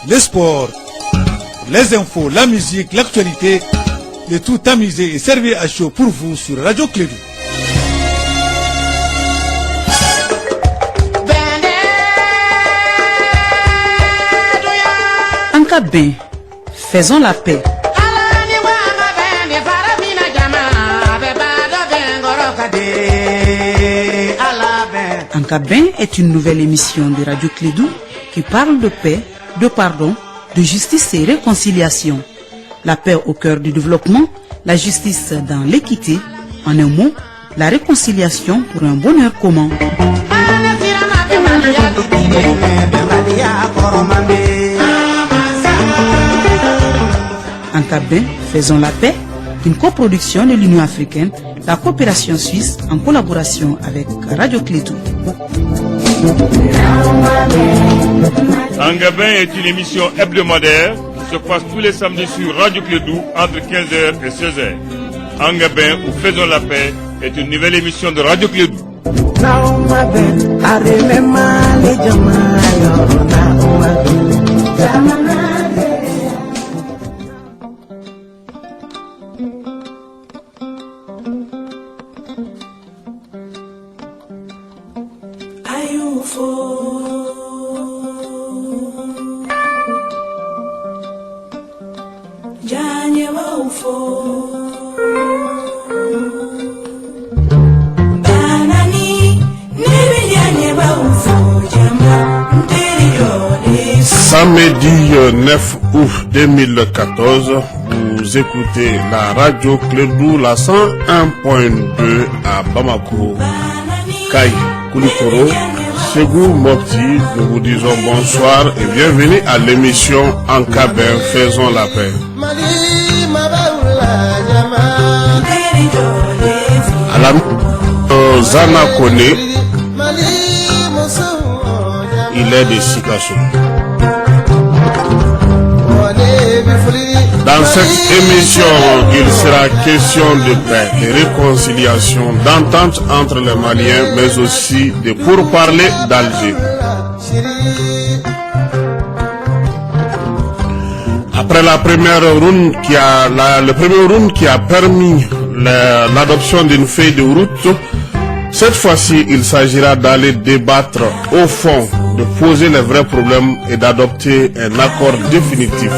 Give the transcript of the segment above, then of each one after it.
les sports, les infos, la musique, l'actualité, le tout amusé et servi à chaud pour vous sur Radio Clédou. Ankabin, faisons la paix. Ankabin est une nouvelle émission de Radio Clédou qui parle de paix, de pardon, de justice et réconciliation. La paix au cœur du développement, la justice dans l'équité, en un mot, la réconciliation pour un bonheur commun. Ankabin, faisons la paix, une coproduction de l'Union africaine, la coopération suisse en collaboration avec Radio Clédou. Ankabin est une émission hebdomadaire qui se passe tous les samedis sur Radio Clédou entre 15h et 16h. Ankabin ou Faisons la paix est une nouvelle émission de Radio Clédou. Samedi 9 août 2014, vous écoutez la Radio Clédou, la 101.2 à Bamako, Kaï, Koulikoro, Ségou, Mopti. Nous vous disons bonsoir et bienvenue à l'émission Ankabin, faisons la paix. À la Zana Kone, il est de Sikasso. Dans cette émission, il sera question de paix, de réconciliation, d'entente entre les Maliens, mais aussi de pourparlers d'Alger. Après la première round le premier round qui a permis l'adoption d'une feuille de route, cette fois-ci, il s'agira d'aller débattre au fond, de poser les vrais problèmes et d'adopter un accord définitif.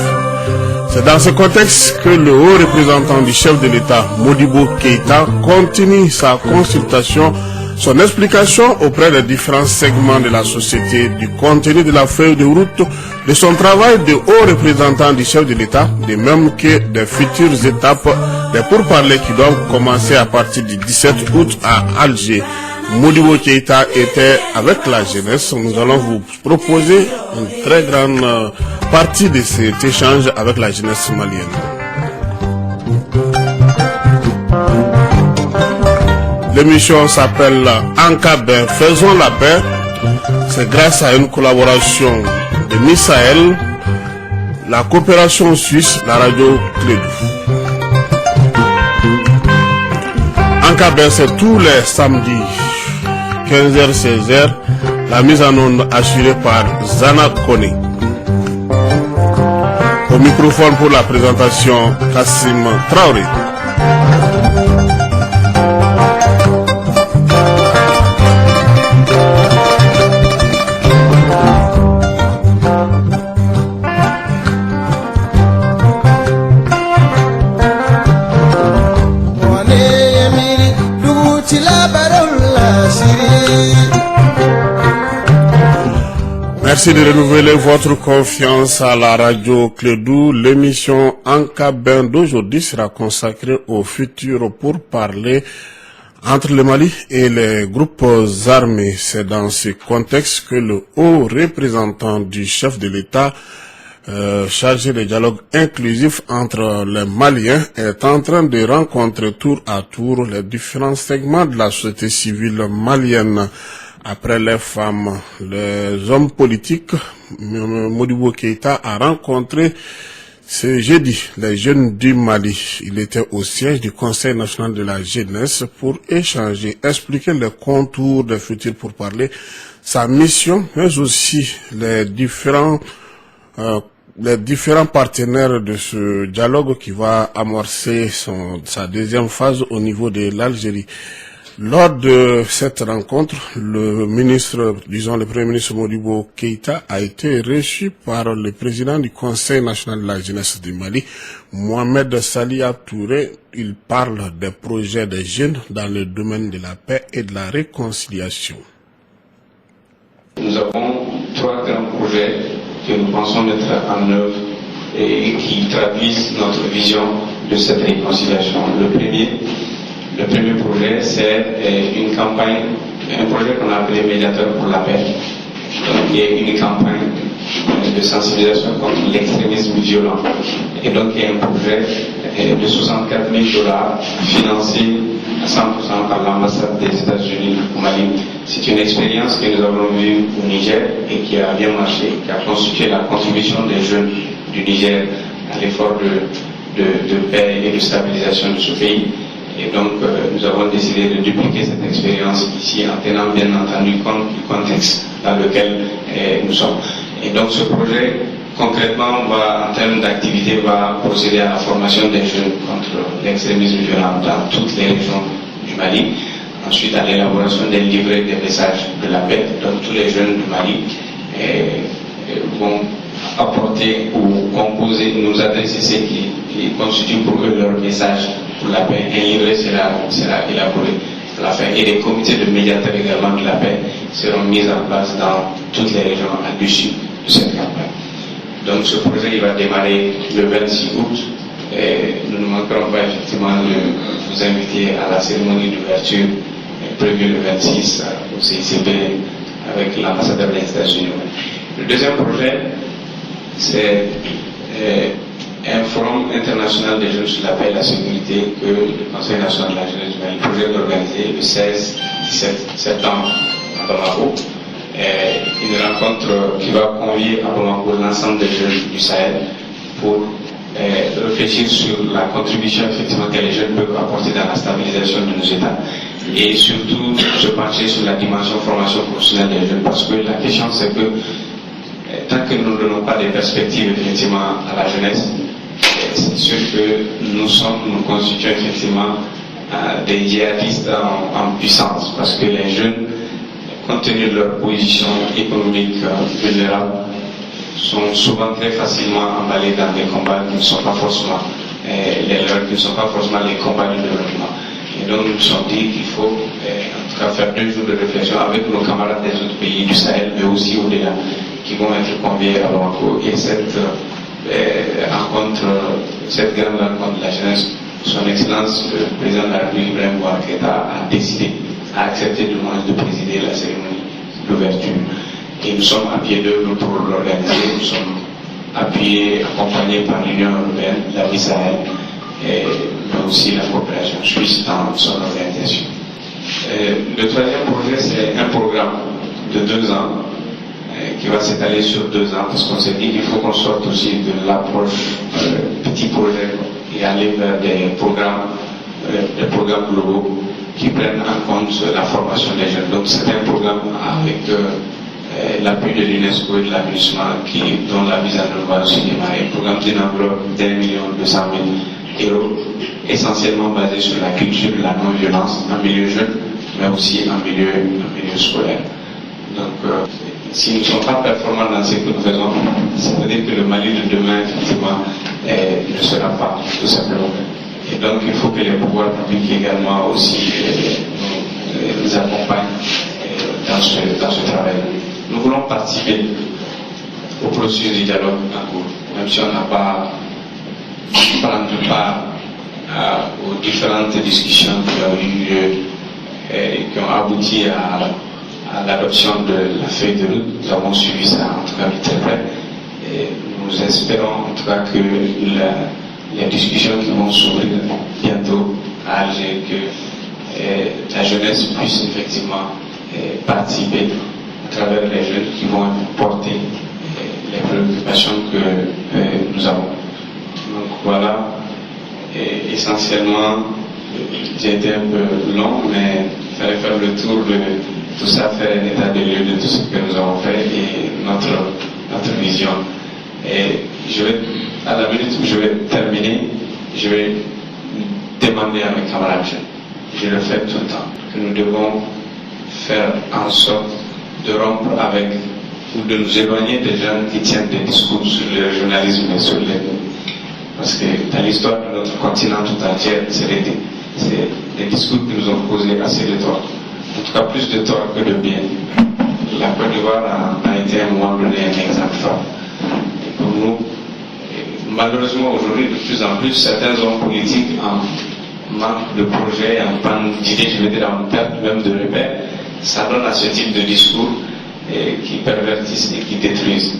C'est dans ce contexte que le haut représentant du chef de l'État, Modibo Keïta, continue sa consultation, son explication auprès des différents segments de la société, du contenu de la feuille de route, de son travail de haut représentant du chef de l'État, de même que des futures étapes des pourparlers qui doivent commencer à partir du 17 août à Alger. Modibo Keïta était avec la jeunesse. Nous allons vous proposer une très grande partie de cet échange avec la jeunesse malienne. L'émission s'appelle Ankabin, faisons la paix. C'est grâce à une collaboration de Misaël, la coopération suisse, la Radio Clédou. Ankabin, c'est tous les samedis, 15h-16h, la mise en onde assurée par Zana Kone. Au microphone pour la présentation, Kassim Traoré. Merci de renouveler votre confiance à la Radio Clédou. L'émission Ankabin d'aujourd'hui sera consacrée au futur pourparlers entre le Mali et les groupes armés. C'est dans ce contexte que le haut représentant du chef de l'État chargé de dialogue inclusif entre les Maliens est en train de rencontrer tour à tour les différents segments de la société civile malienne. Après les femmes, les hommes politiques, Modibo Keïta a rencontré ce jeudi les jeunes du Mali. Il était au siège du Conseil national de la jeunesse pour échanger, expliquer les contours des futurs pourparlers, sa mission, mais aussi les différents les différents partenaires de ce dialogue qui va amorcer sa deuxième phase au niveau de l'Algérie. Lors de cette rencontre, le Premier ministre Modibo Keïta a été reçu par le président du Conseil national de la jeunesse du Mali, Mohamed Salia Touré. Il parle des projets des jeunes dans le domaine de la paix et de la réconciliation. Nous avons 3 grands projets que nous pensons mettre en œuvre et qui traduisent notre vision de cette réconciliation. Le premier projet, c'est une campagne, un projet qu'on a appelé Médiateur pour la paix, qui est une campagne de sensibilisation contre l'extrémisme violent. Et donc, il y a un projet de $64 000 financé à 100% par l'ambassade des États-Unis au Mali. C'est une expérience que nous avons vue au Niger et qui a bien marché, qui a constitué la contribution des jeunes du Niger à l'effort de paix et de stabilisation de ce pays. Et donc, nous avons décidé de dupliquer cette expérience ici en tenant bien entendu compte du contexte dans lequel nous sommes. Et donc, ce projet, concrètement, en termes d'activité, va procéder à la formation des jeunes contre l'extrémisme violent dans toutes les régions du Mali. Ensuite, à l'élaboration des livrets des messages de la paix. Donc, tous les jeunes du Mali vont apporter ou composer, nous adresser ce qui constitue pour eux leur message pour la paix. Un livret sera élaboré pour la paix. Et des comités de médiateurs également de la paix seront mis en place dans toutes les régions à l'issue de cette campagne. Donc ce projet il va démarrer le 26 août. Et nous ne manquerons pas effectivement de vous inviter à la cérémonie d'ouverture prévue le 26 au CICP avec l'ambassadeur des États-Unis. Le deuxième projet, c'est un forum international des jeunes sur la paix et la sécurité que le Conseil national de la jeunesse du Mali projette d'organiser le 16-17 septembre à Bamako. Une rencontre qui va convier à Bamako l'ensemble des jeunes du Sahel pour réfléchir sur la contribution effectivement que les jeunes peuvent apporter dans la stabilisation de nos États et surtout se pencher sur la dimension formation professionnelle des jeunes, parce que la question c'est que tant que nous ne donnons pas des perspectives effectivement à la jeunesse, c'est sûr que nous constituons effectivement des djihadistes en puissance, parce que les jeunes, compte tenu de leur position économique vulnérable, sont souvent très facilement emballés dans des combats qui ne sont pas forcément les combats du développement. Et donc nous nous sommes dit qu'il faut en tout cas faire 2 jours de réflexion avec nos camarades des autres pays du Sahel, mais aussi au-delà, qui vont être conviés à Bamako. Et cette grande rencontre de la jeunesse, son Excellence le président de la République Ibrahim Boubacar Keïta a décidé, a accepté du moins de présider la cérémonie d'ouverture. Et nous sommes à pied d'œuvre pour l'organiser. Nous sommes appuyés, accompagnés par l'Union européenne, la Sahel, mais aussi la coopération suisse dans son organisation. Le troisième projet, c'est un programme de 2 ans qui va s'étaler sur 2 ans, parce qu'on s'est dit qu'il faut qu'on sorte aussi de l'approche petit projet et aller vers des programmes globaux qui prennent en compte la formation des jeunes. Donc c'est un programme avec l'appui de l'UNESCO et de l'AMISMA dont la mise en œuvre va aussi démarrer. Un programme d'une enveloppe d'1 200 000 €, essentiellement basé sur la culture de la non-violence en milieu jeune, mais aussi en milieu scolaire. Donc si nous ne sommes pas performants dans ce que nous faisons, ça veut dire que le Mali de demain, effectivement, ne sera pas, tout simplement. Et donc il faut que les pouvoirs publics également aussi nous accompagnent dans ce travail. Nous voulons participer au processus du dialogue en cours, même si on n'a pas prendre part aux différentes discussions qui ont eu lieu et qui ont abouti à l'adoption de la feuille de route. Nous avons suivi ça en tout cas de très près. Et nous espérons en tout cas que les discussions qui vont s'ouvrir bientôt à Alger, que la jeunesse puisse effectivement participer à travers les jeunes qui vont porter les préoccupations que nous avons. Donc voilà, et essentiellement, j'ai été un peu long, mais il fallait faire le tour de tout ça, faire un état des lieux de tout ce que nous avons fait et notre vision Et à la minute où je vais terminer, je vais demander à mes camarades jeunes, je le fais tout le temps, que nous devons faire en sorte de rompre avec ou de nous éloigner des gens qui tiennent des discours sur le régionalisme et sur les mots. Parce que dans l'histoire de notre continent tout entier, c'est des discours qui nous ont causé assez de tort. En tout cas, plus de tort que de bien. La Côte d'Ivoire a été un moment donné un exemple fort. Et pour nous, malheureusement aujourd'hui, de plus en plus, certains hommes politiques en manque de projets, en panne d'idées, je veux dire en perte même de repères, s'adonnent à ce type de discours qui pervertissent et qui détruisent.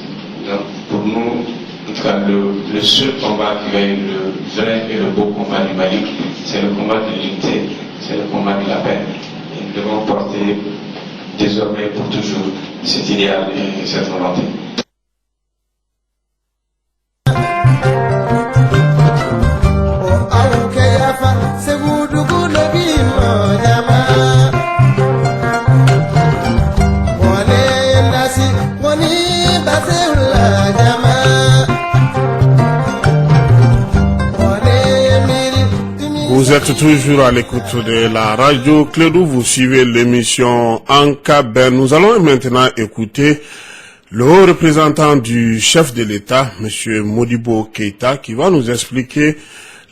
Donc pour nous, en tout cas, le seul combat qui va être le vrai et le beau combat du Mali, c'est le combat de l'unité, c'est le combat de la paix. Et nous devons porter désormais pour toujours cet idéal et cette volonté. Vous êtes toujours à l'écoute de la radio Clédou, vous suivez l'émission Anka-Ben. Nous allons maintenant écouter le haut représentant du chef de l'État, M. Modibo Keïta, qui va nous expliquer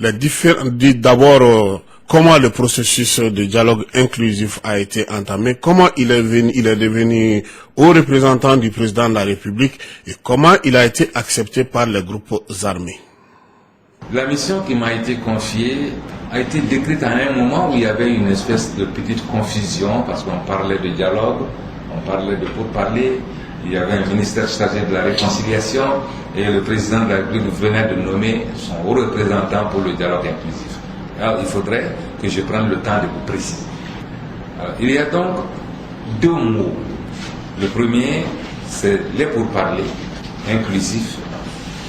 d'abord comment le processus de dialogue inclusif a été entamé, comment il est devenu haut représentant du président de la République et comment il a été accepté par les groupes armés. La mission qui m'a été confiée a été décrite à un moment où il y avait une espèce de petite confusion parce qu'on parlait de dialogue, on parlait de pourparler, il y avait un ministère chargé de la réconciliation et le président de la République venait de nommer son haut représentant pour le dialogue inclusif. Alors il faudrait que je prenne le temps de vous préciser. Alors, il y a donc deux mots. Le premier, c'est les pourparlers inclusifs.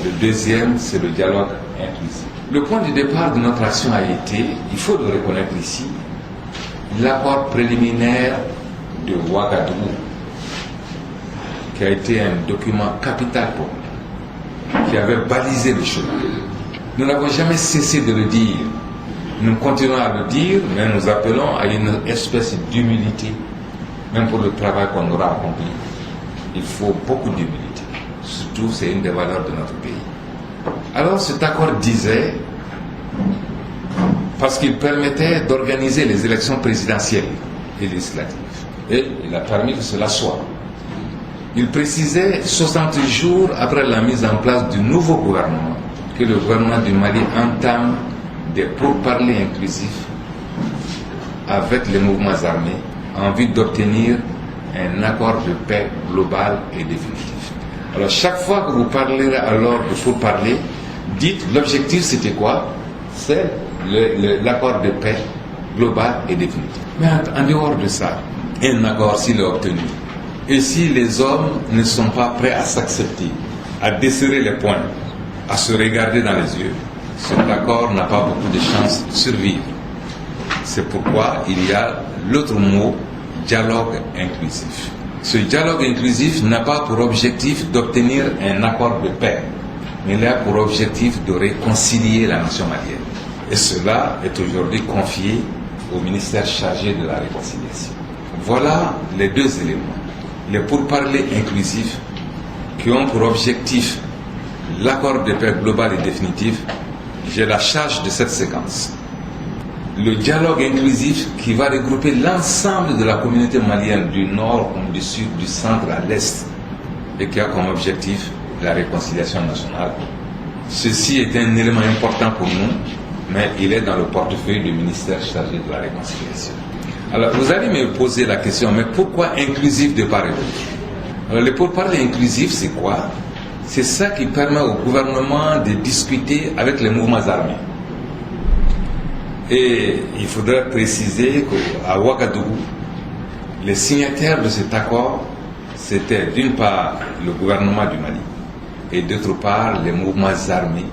Le deuxième, c'est le dialogue inclusif. Le point de départ de notre action a été, il faut le reconnaître ici, l'accord préliminaire de Ouagadougou, qui a été un document capital pour nous, qui avait balisé le chemin. Nous n'avons jamais cessé de le dire. Nous continuons à le dire, mais nous appelons à une espèce d'humilité, même pour le travail qu'on aura accompli. Il faut beaucoup d'humilité. Surtout, c'est une des valeurs de notre pays. Alors cet accord disait, parce qu'il permettait d'organiser les élections présidentielles et législatives, et il a permis que cela soit. Il précisait 60 jours après la mise en place du nouveau gouvernement, que le gouvernement du Mali entame des pourparlers inclusifs avec les mouvements armés en vue d'obtenir un accord de paix global et définitif. Alors chaque fois que vous parlerez alors de pourparler, dites l'objectif c'était quoi? C'est l'accord de paix global et définitif. Mais en dehors de ça, un accord s'il est obtenu, et si les hommes ne sont pas prêts à s'accepter, à desserrer les poings, à se regarder dans les yeux, cet accord n'a pas beaucoup de chances de survivre. C'est pourquoi il y a l'autre mot, dialogue inclusif. Ce dialogue inclusif n'a pas pour objectif d'obtenir un accord de paix, mais il a pour objectif de réconcilier la nation malienne. Et cela est aujourd'hui confié au ministère chargé de la réconciliation. Voilà les deux éléments. Les pourparlers inclusifs qui ont pour objectif l'accord de paix global et définitif. J'ai la charge de cette séquence. Le dialogue inclusif qui va regrouper l'ensemble de la communauté malienne du nord comme du sud, du centre à l'est et qui a comme objectif la réconciliation nationale. Ceci est un élément important pour nous, mais il est dans le portefeuille du ministère chargé de la réconciliation. Alors vous allez me poser la question, mais pourquoi inclusif de part et d'autre? Alors le pourparler inclusif c'est quoi? C'est ça qui permet au gouvernement de discuter avec les mouvements armés. Et il faudrait préciser qu'à Ouagadougou, les signataires de cet accord, c'était d'une part le gouvernement du Mali et d'autre part les mouvements armés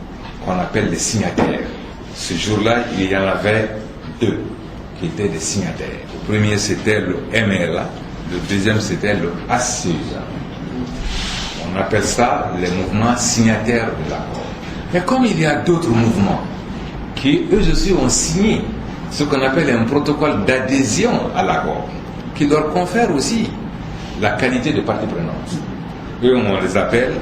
qu'on appelle les signataires. Ce jour-là, il y en avait deux qui étaient des signataires. Le premier c'était le MLA, le deuxième c'était le ACEA. On On appelle ça les mouvements signataires de l'accord. Mais comme il y a d'autres mouvements qui, eux aussi, ont signé ce qu'on appelle un protocole d'adhésion à l'accord, qui leur confère aussi la qualité de partie prenante. Eux, on les appelle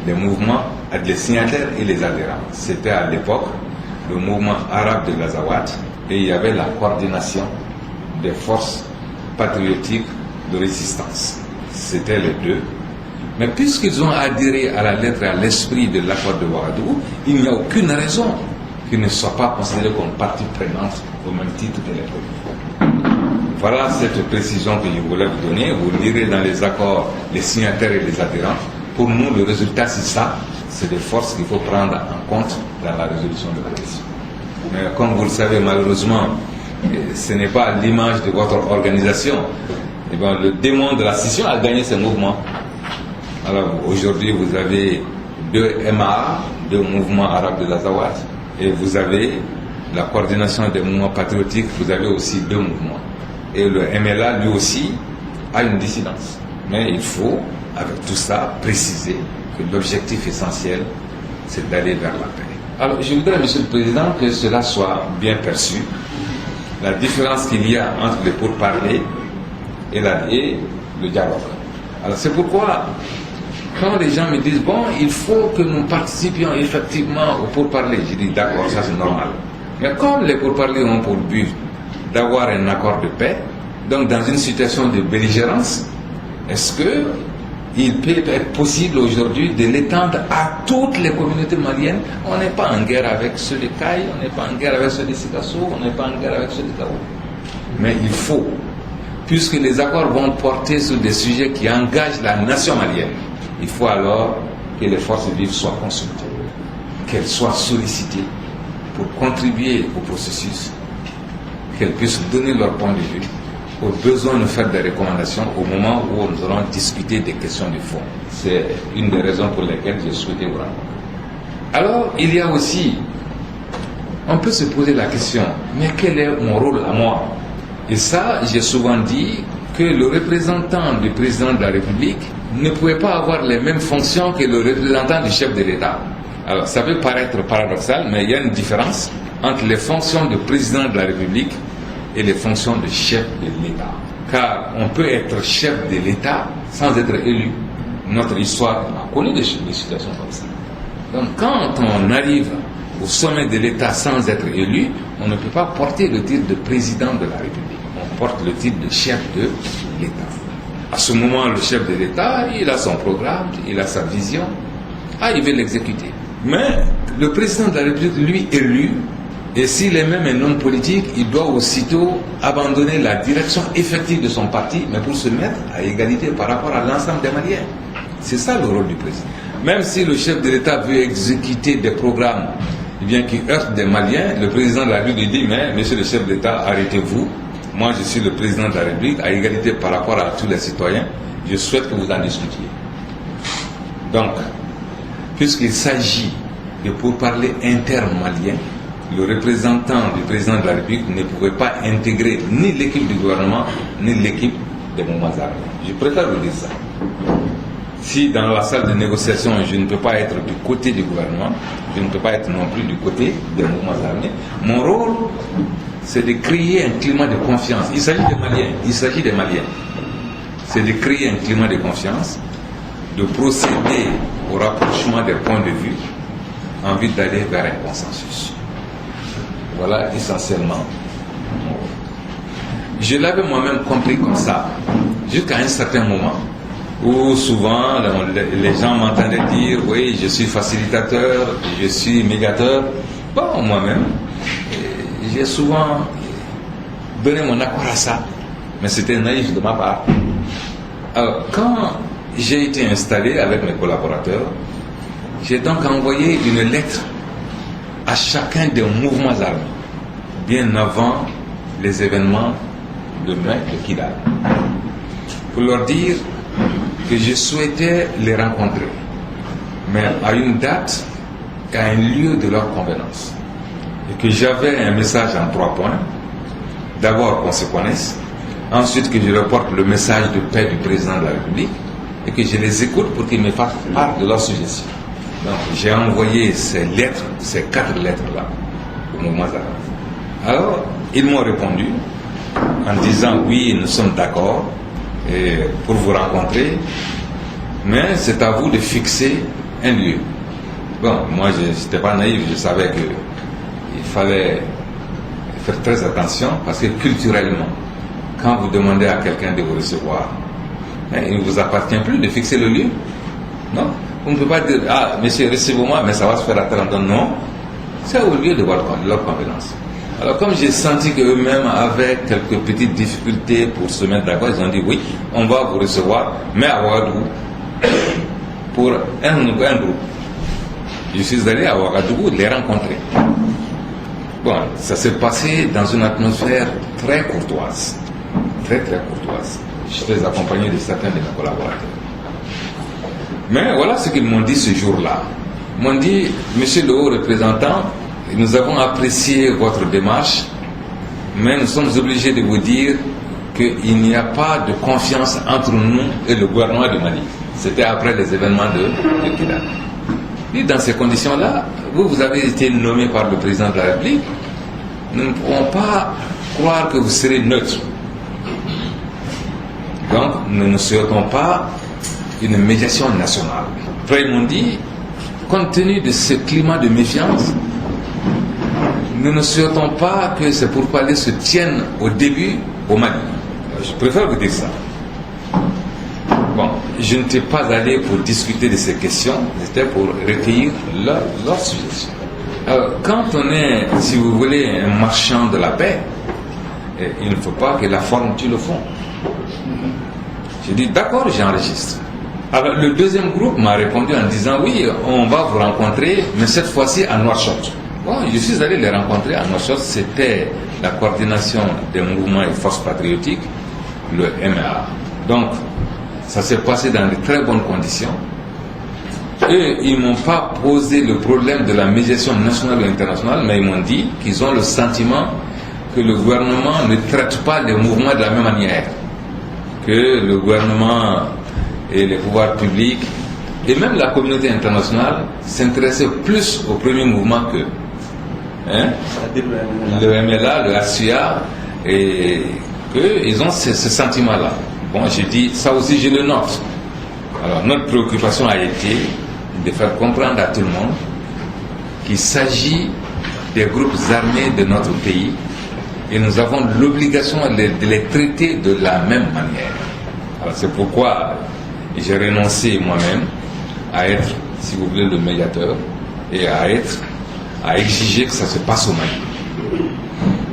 les mouvements, les signataires et les adhérents. C'était à l'époque le mouvement arabe de Ghazawat, et il y avait la coordination des forces patriotiques de résistance. C'était les deux. Mais puisqu'ils ont adhéré à la lettre et à l'esprit de l'accord de Ouagadougou, il n'y a aucune raison qu'ils ne soient pas considérés comme partie prenante au même titre que les premiers. Voilà cette précision que je voulais vous donner. Vous lirez dans les accords les signataires et les adhérents. Pour nous, le résultat, c'est ça. C'est des forces qu'il faut prendre en compte dans la résolution de la question. Mais comme vous le savez, malheureusement, ce n'est pas l'image de votre organisation. Et bien, le démon de la scission a gagné ce mouvement. Alors aujourd'hui, vous avez 2 MAA, 2 mouvements arabes de l'Azawad, et vous avez la coordination des mouvements patriotiques, vous avez aussi 2 mouvements. Et le MLA, lui aussi, a une dissidence. Mais il faut, avec tout ça, préciser que l'objectif essentiel, c'est d'aller vers la paix. Alors, je voudrais, Monsieur le Président, que cela soit bien perçu. La différence qu'il y a entre les pourparlers et le dialogue. Alors, c'est pourquoi, quand les gens me disent, bon, il faut que nous participions effectivement aux pourparlers, je dis, d'accord, ça c'est normal. Mais comme les pourparlers ont pour but d'avoir un accord de paix, donc dans une situation de belligérance, est-ce que il peut être possible aujourd'hui de l'étendre à toutes les communautés maliennes? On n'est pas en guerre avec ceux de Caille, on n'est pas en guerre avec ceux de Sikasso, on n'est pas en guerre avec ceux de Kao. Mais il faut, puisque les accords vont porter sur des sujets qui engagent la nation malienne, il faut alors que les forces vives soient consultées, qu'elles soient sollicitées pour contribuer au processus, qu'elles puissent donner leur point de vue, au besoin de faire des recommandations au moment où nous allons discuter des questions de fond. C'est une des raisons pour lesquelles j'ai souhaité vous rencontrer. Alors, il y a aussi, on peut se poser la question, mais quel est mon rôle à moi? Et ça, j'ai souvent dit que le représentant du président de la République ne pouvait pas avoir les mêmes fonctions que le représentant du chef de l'État. Alors, ça peut paraître paradoxal, mais il y a une différence entre les fonctions de président de la République et les fonctions de chef de l'État. Car on peut être chef de l'État sans être élu. Notre histoire a connu des situations comme ça. Donc quand on arrive au sommet de l'État sans être élu, on ne peut pas porter le titre de président de la République. On porte le titre de chef de l'État. À ce moment, le chef de l'État, il a son programme, il a sa vision. Il veut l'exécuter. Mais le président de la République, lui, élu, et s'il est même un homme politique, il doit aussitôt abandonner la direction effective de son parti, mais pour se mettre à égalité par rapport à l'ensemble des Maliens. C'est ça le rôle du président. Même si le chef de l'État veut exécuter des programmes qui heurtent des Maliens, le président de la République dit, mais monsieur le chef de l'État, arrêtez-vous. Moi, je suis le président de la République, à égalité par rapport à tous les citoyens. Je souhaite que vous en discutiez. Donc, puisqu'il s'agit de pourparlers intermaliens, le représentant du président de la République ne pouvait pas intégrer ni l'équipe du gouvernement, ni l'équipe des mouvements armés. Je préfère vous dire ça. Si dans la salle de négociation, je ne peux pas être du côté du gouvernement, je ne peux pas être non plus du côté des mouvements armés, mon rôle, c'est de créer un climat de confiance. Il s'agit des Maliens. Il s'agit des Maliens. C'est de créer un climat de confiance, de procéder au rapprochement des points de vue en vue d'aller vers un consensus. Voilà essentiellement. Je l'avais moi-même compris comme ça, jusqu'à un certain moment, où souvent les gens m'entendaient dire, oui, je suis facilitateur, je suis médiateur. Bon, moi-même, j'ai souvent donné mon accord à ça, mais c'était naïf de ma part. Alors, quand j'ai été installé avec mes collaborateurs, j'ai donc envoyé une lettre à chacun des mouvements armés, bien avant les événements de mai de Kidal, pour leur dire que je souhaitais les rencontrer, mais à une date et à un lieu de leur convenance, et que j'avais un message en 3 points. D'abord qu'on se connaisse, ensuite que je leur porte le message de paix du président de la République, et que je les écoute pour qu'ils me fassent part de leurs suggestions. Donc j'ai envoyé ces 4 lettres-là au mouvement arabe. Alors, ils m'ont répondu en disant oui, nous sommes d'accord pour vous rencontrer, mais c'est à vous de fixer un lieu. Bon, moi je n'étais pas naïf, je savais qu'il fallait faire très attention parce que culturellement, quand vous demandez à quelqu'un de vous recevoir, il ne vous appartient plus de fixer le lieu. Non, on ne peut pas dire ah monsieur recevez-moi mais ça va se faire à tel endroit. Non, c'est au lieu de leur convenance. Alors comme j'ai senti qu'eux-mêmes avaient quelques petites difficultés pour se mettre d'accord, ils ont dit oui, on va vous recevoir, mais à Ouagadougou pour un groupe. Je suis allé à Ouagadougou les rencontrer. Bon, ça s'est passé dans une atmosphère très courtoise. Très très courtoise. J'étais accompagné de certains de mes collaborateurs. Mais voilà ce qu'ils m'ont dit ce jour-là. Ils m'ont dit, monsieur le haut représentant, nous avons apprécié votre démarche, mais nous sommes obligés de vous dire qu'il n'y a pas de confiance entre nous et le gouvernement du Mali. C'était après les événements de Kidal. Et dans ces conditions-là, vous avez été nommé par le président de la République. Nous ne pouvons pas croire que vous serez neutre. Donc, nous ne souhaitons pas une médiation nationale. Après, ils m'ont dit, compte tenu de ce climat de méfiance, nous ne souhaitons pas que ces pourparlers se tiennent au début au Mali. Je préfère vous dire ça. Bon, je n'étais pas allé pour discuter de ces questions, c'était pour recueillir leurs suggestions. Alors, quand on est, si vous voulez, un marchand de la paix, il ne faut pas que la forme tue le fond. J'ai dit, d'accord, j'enregistre. Alors, le deuxième groupe m'a répondu en disant, oui, on va vous rencontrer, mais cette fois-ci à Nouakchott. Bon, je suis allé les rencontrer à Nouakchott, c'était la coordination des mouvements et forces patriotiques, le MA. Donc, ça s'est passé dans de très bonnes conditions. Eux, ils ne m'ont pas posé le problème de la médiation nationale ou internationale, mais ils m'ont dit qu'ils ont le sentiment que le gouvernement ne traite pas les mouvements de la même manière. Que le gouvernement et les pouvoirs publics, et même la communauté internationale, s'intéressaient plus au premier mouvement qu'eux. Hein? Le MLA, le ASUA, et qu'ils ont ce sentiment-là. Bon, j'ai dit, ça aussi je le note. Alors, notre préoccupation a été de faire comprendre à tout le monde qu'il s'agit des groupes armés de notre pays et nous avons l'obligation de les traiter de la même manière. Alors, c'est pourquoi j'ai renoncé moi-même à être, si vous voulez, le médiateur et à exiger que ça se passe au Mali.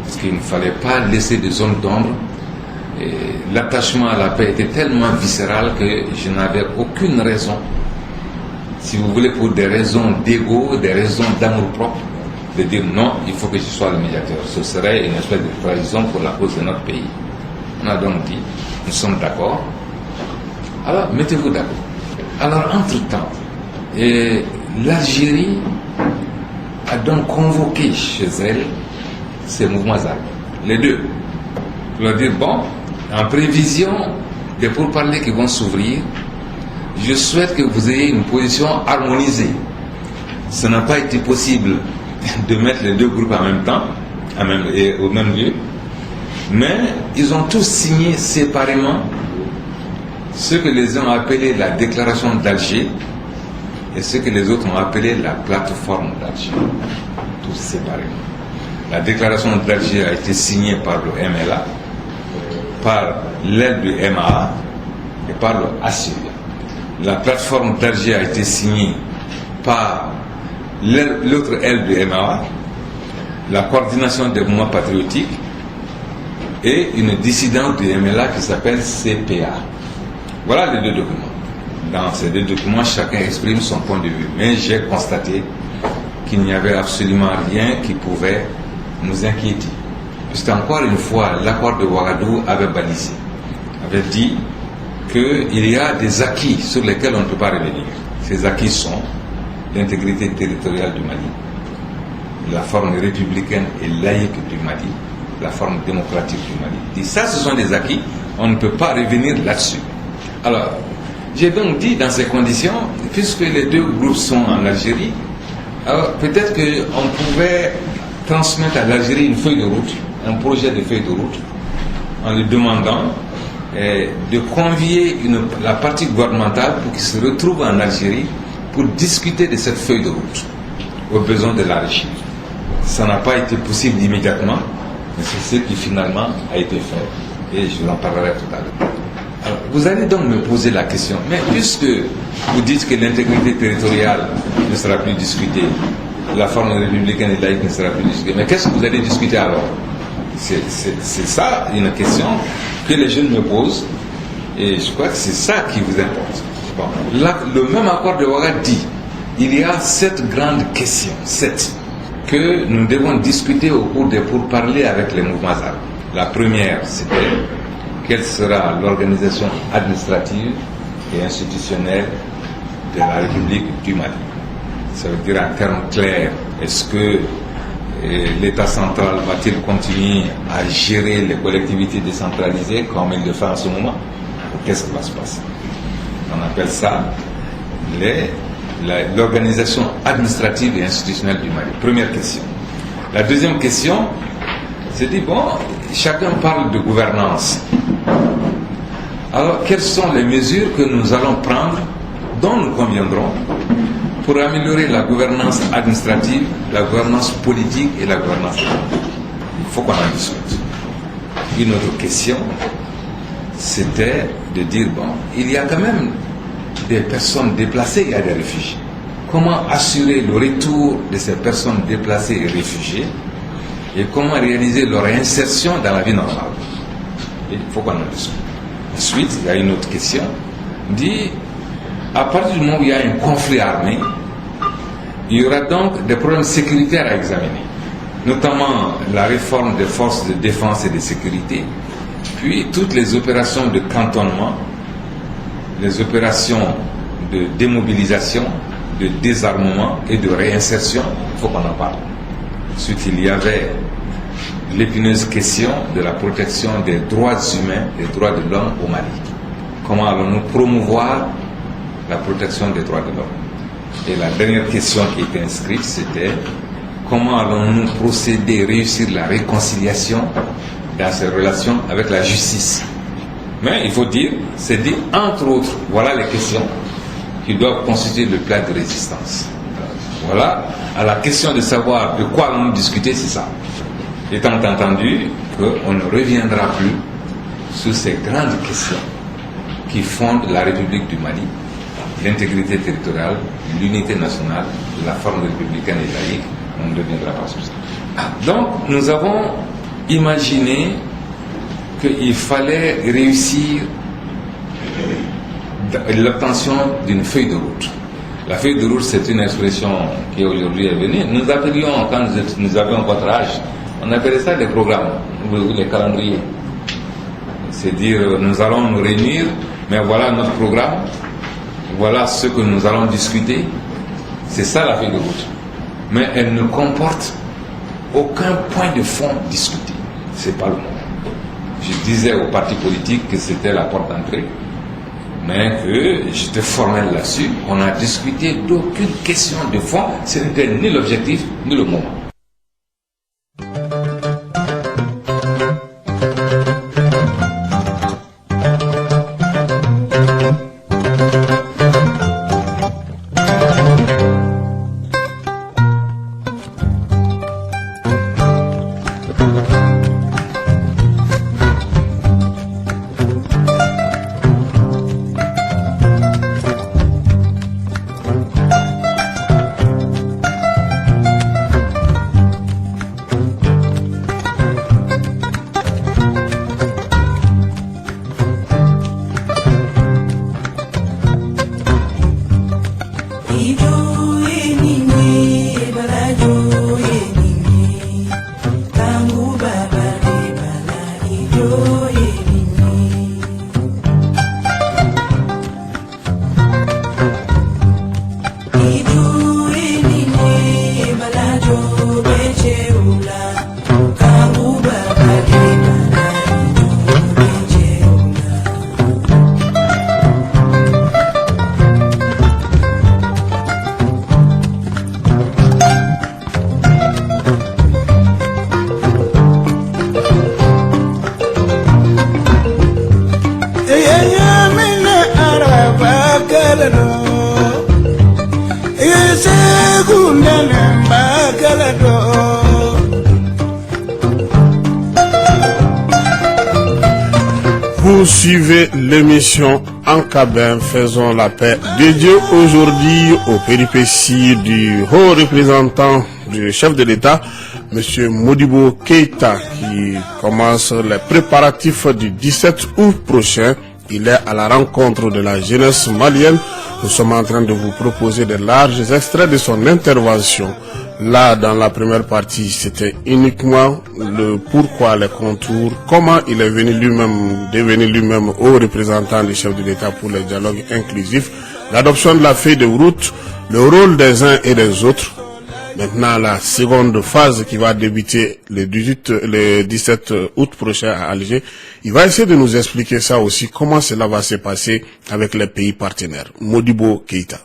Parce qu'il ne fallait pas laisser de zones d'ombre. L'attachement à la paix était tellement viscéral que je n'avais aucune raison, si vous voulez, pour des raisons d'ego, des raisons d'amour-propre, de dire non, il faut que je sois le médiateur. Ce serait une espèce de trahison pour la cause de notre pays. On a donc dit, nous sommes d'accord. Alors, mettez-vous d'accord. Alors, entre-temps, l'Algérie a donc convoqué chez elle ces mouvements armés, les deux, pour leur dire, bon, en prévision des pourparlers qui vont s'ouvrir, je souhaite que vous ayez une position harmonisée. Ça n'a pas été possible de mettre les deux groupes en même temps, et au même lieu, mais ils ont tous signé séparément ce que les uns ont appelé la déclaration d'Alger et ce que les autres ont appelé la plateforme d'Alger, tous séparément. La déclaration d'Alger a été signée par le MLA, par l'aile du MA et par le ASUA. La plateforme d'Alger a été signée par l'autre aile du MA, la coordination des mouvements patriotiques et une dissidente du MLA qui s'appelle CPA. Voilà les deux documents. Dans ces deux documents, chacun exprime son point de vue. Mais j'ai constaté qu'il n'y avait absolument rien qui pouvait nous inquiéter. Puisque encore une fois, l'accord de Ouagadougou avait balisé, avait dit qu'il y a des acquis sur lesquels on ne peut pas revenir. Ces acquis sont l'intégrité territoriale du Mali, la forme républicaine et laïque du Mali, la forme démocratique du Mali. Et ça, ce sont des acquis, on ne peut pas revenir là-dessus. Alors, J'ai donc dit dans ces conditions, puisque les deux groupes sont en Algérie, alors peut-être qu'on pouvait transmettre à l'Algérie une feuille de route, un projet de feuille de route, en lui demandant de convier la partie gouvernementale pour qu'ils se retrouvent en Algérie pour discuter de cette feuille de route aux besoins de la Régie. Ça n'a pas été possible immédiatement, mais c'est ce qui finalement a été fait. Et je vous en parlerai tout à l'heure. Alors, vous allez donc me poser la question, mais puisque vous dites que l'intégrité territoriale ne sera plus discutée, la forme républicaine et laïque ne sera plus discutée, mais qu'est-ce que vous allez discuter alors? C'est ça une question que les jeunes me posent, et je crois que c'est ça qui vous importe. Bon. Là, le même accord de Ouagadougou dit il y a 7 grandes questions, 7, que nous devons discuter au cours des pourparlers avec les mouvements arabes. La première, c'était quelle sera l'organisation administrative et institutionnelle de la République du Mali. Ça veut dire en termes clairs, est-ce que l'État central va-t-il continuer à gérer les collectivités décentralisées comme il le fait en ce moment? Qu'est-ce qui va se passer? On appelle ça l'organisation administrative et institutionnelle du Mali. Première question. La deuxième question, c'est dit, bon, chacun parle de gouvernance. Alors, quelles sont les mesures que nous allons prendre, dont nous conviendrons, pour améliorer la gouvernance administrative, la gouvernance politique et la gouvernance économique? Il faut qu'on en discute. Une autre question, c'était de dire, bon, il y a quand même des personnes déplacées, il y a des réfugiés. Comment assurer le retour de ces personnes déplacées et réfugiées et comment réaliser leur insertion dans la vie normale? Il faut qu'on en discute. Ensuite, il y a une autre question, dit, à partir du moment où il y a un conflit armé, il y aura donc des problèmes sécuritaires à examiner, notamment la réforme des forces de défense et de sécurité, puis toutes les opérations de cantonnement, les opérations de démobilisation, de désarmement et de réinsertion, il faut qu'on en parle. Ensuite, il y avait l'épineuse question de la protection des droits humains, des droits de l'homme au Mali. Comment allons-nous promouvoir la protection des droits de l'homme? Et la dernière question qui était inscrite, c'était comment allons-nous procéder, réussir la réconciliation dans ces relations avec la justice? Mais il faut dire, c'est dit entre autres, voilà les questions qui doivent constituer le plat de résistance. Voilà, à la question de savoir de quoi allons-nous discuter, c'est ça. Étant entendu qu'on ne reviendra plus sur ces grandes questions qui fondent la République du Mali, l'intégrité territoriale, l'unité nationale, la forme républicaine et laïque, on ne reviendra pas sur ça. Donc, nous avons imaginé qu'il fallait réussir l'obtention d'une feuille de route. La feuille de route, c'est une expression qui aujourd'hui est venue. Nous appelions, quand nous avions votre âge, on appelait ça des programmes, ou les calendriers. C'est dire, nous allons nous réunir, mais voilà notre programme, voilà ce que nous allons discuter. C'est ça la feuille de route. Mais elle ne comporte aucun point de fond discuté. C'est pas le moment. Je disais aux partis politiques que c'était la porte d'entrée, mais que j'étais formel là-dessus. On a discuté d'aucune question de fond. Ce n'était ni l'objectif, ni le moment. Vous suivez l'émission En Cabin, faisons la paix, dédiée aujourd'hui aux péripéties du haut représentant du chef de l'État, M. Modibo Keïta, qui commence les préparatifs du 17 août prochain. Il est à la rencontre de la jeunesse malienne. Nous sommes en train de vous proposer de larges extraits de son intervention. Là, dans la première partie, c'était uniquement le pourquoi, les contours, comment il est devenu lui-même haut représentant du chef de l'État pour le dialogue inclusif, l'adoption de la feuille de route, le rôle des uns et des autres. Maintenant, la seconde phase qui va débuter le 17 août prochain à Alger, il va essayer de nous expliquer ça aussi, comment cela va se passer avec les pays partenaires. Modibo Keïta.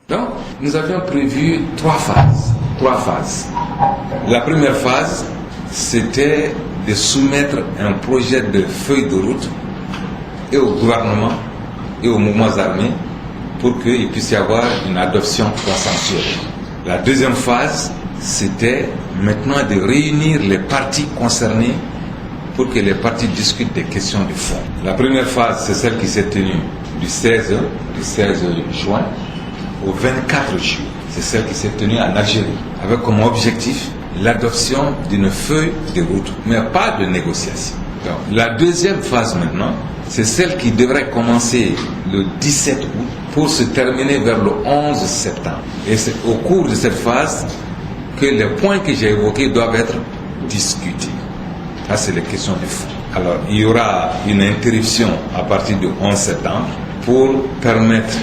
Donc, nous avions prévu trois phases. La première phase, c'était de soumettre un projet de feuille de route et au gouvernement et aux mouvements armés pour qu'il puisse y avoir une adoption consensuelle. La deuxième phase, c'était maintenant de réunir les partis concernés pour que les partis discutent des questions de fond. La première phase, c'est celle qui s'est tenue du 16 juin au 24 juillet. C'est celle qui s'est tenue en Algérie, avec comme objectif l'adoption d'une feuille de route, mais pas de négociation. Donc, la deuxième phase maintenant, c'est celle qui devrait commencer le 17 août pour se terminer vers le 11 septembre. Et c'est au cours de cette phase que les points que j'ai évoqués doivent être discutés. Ça, c'est les questions de fond. Alors, il y aura une interruption à partir du 11 septembre pour permettre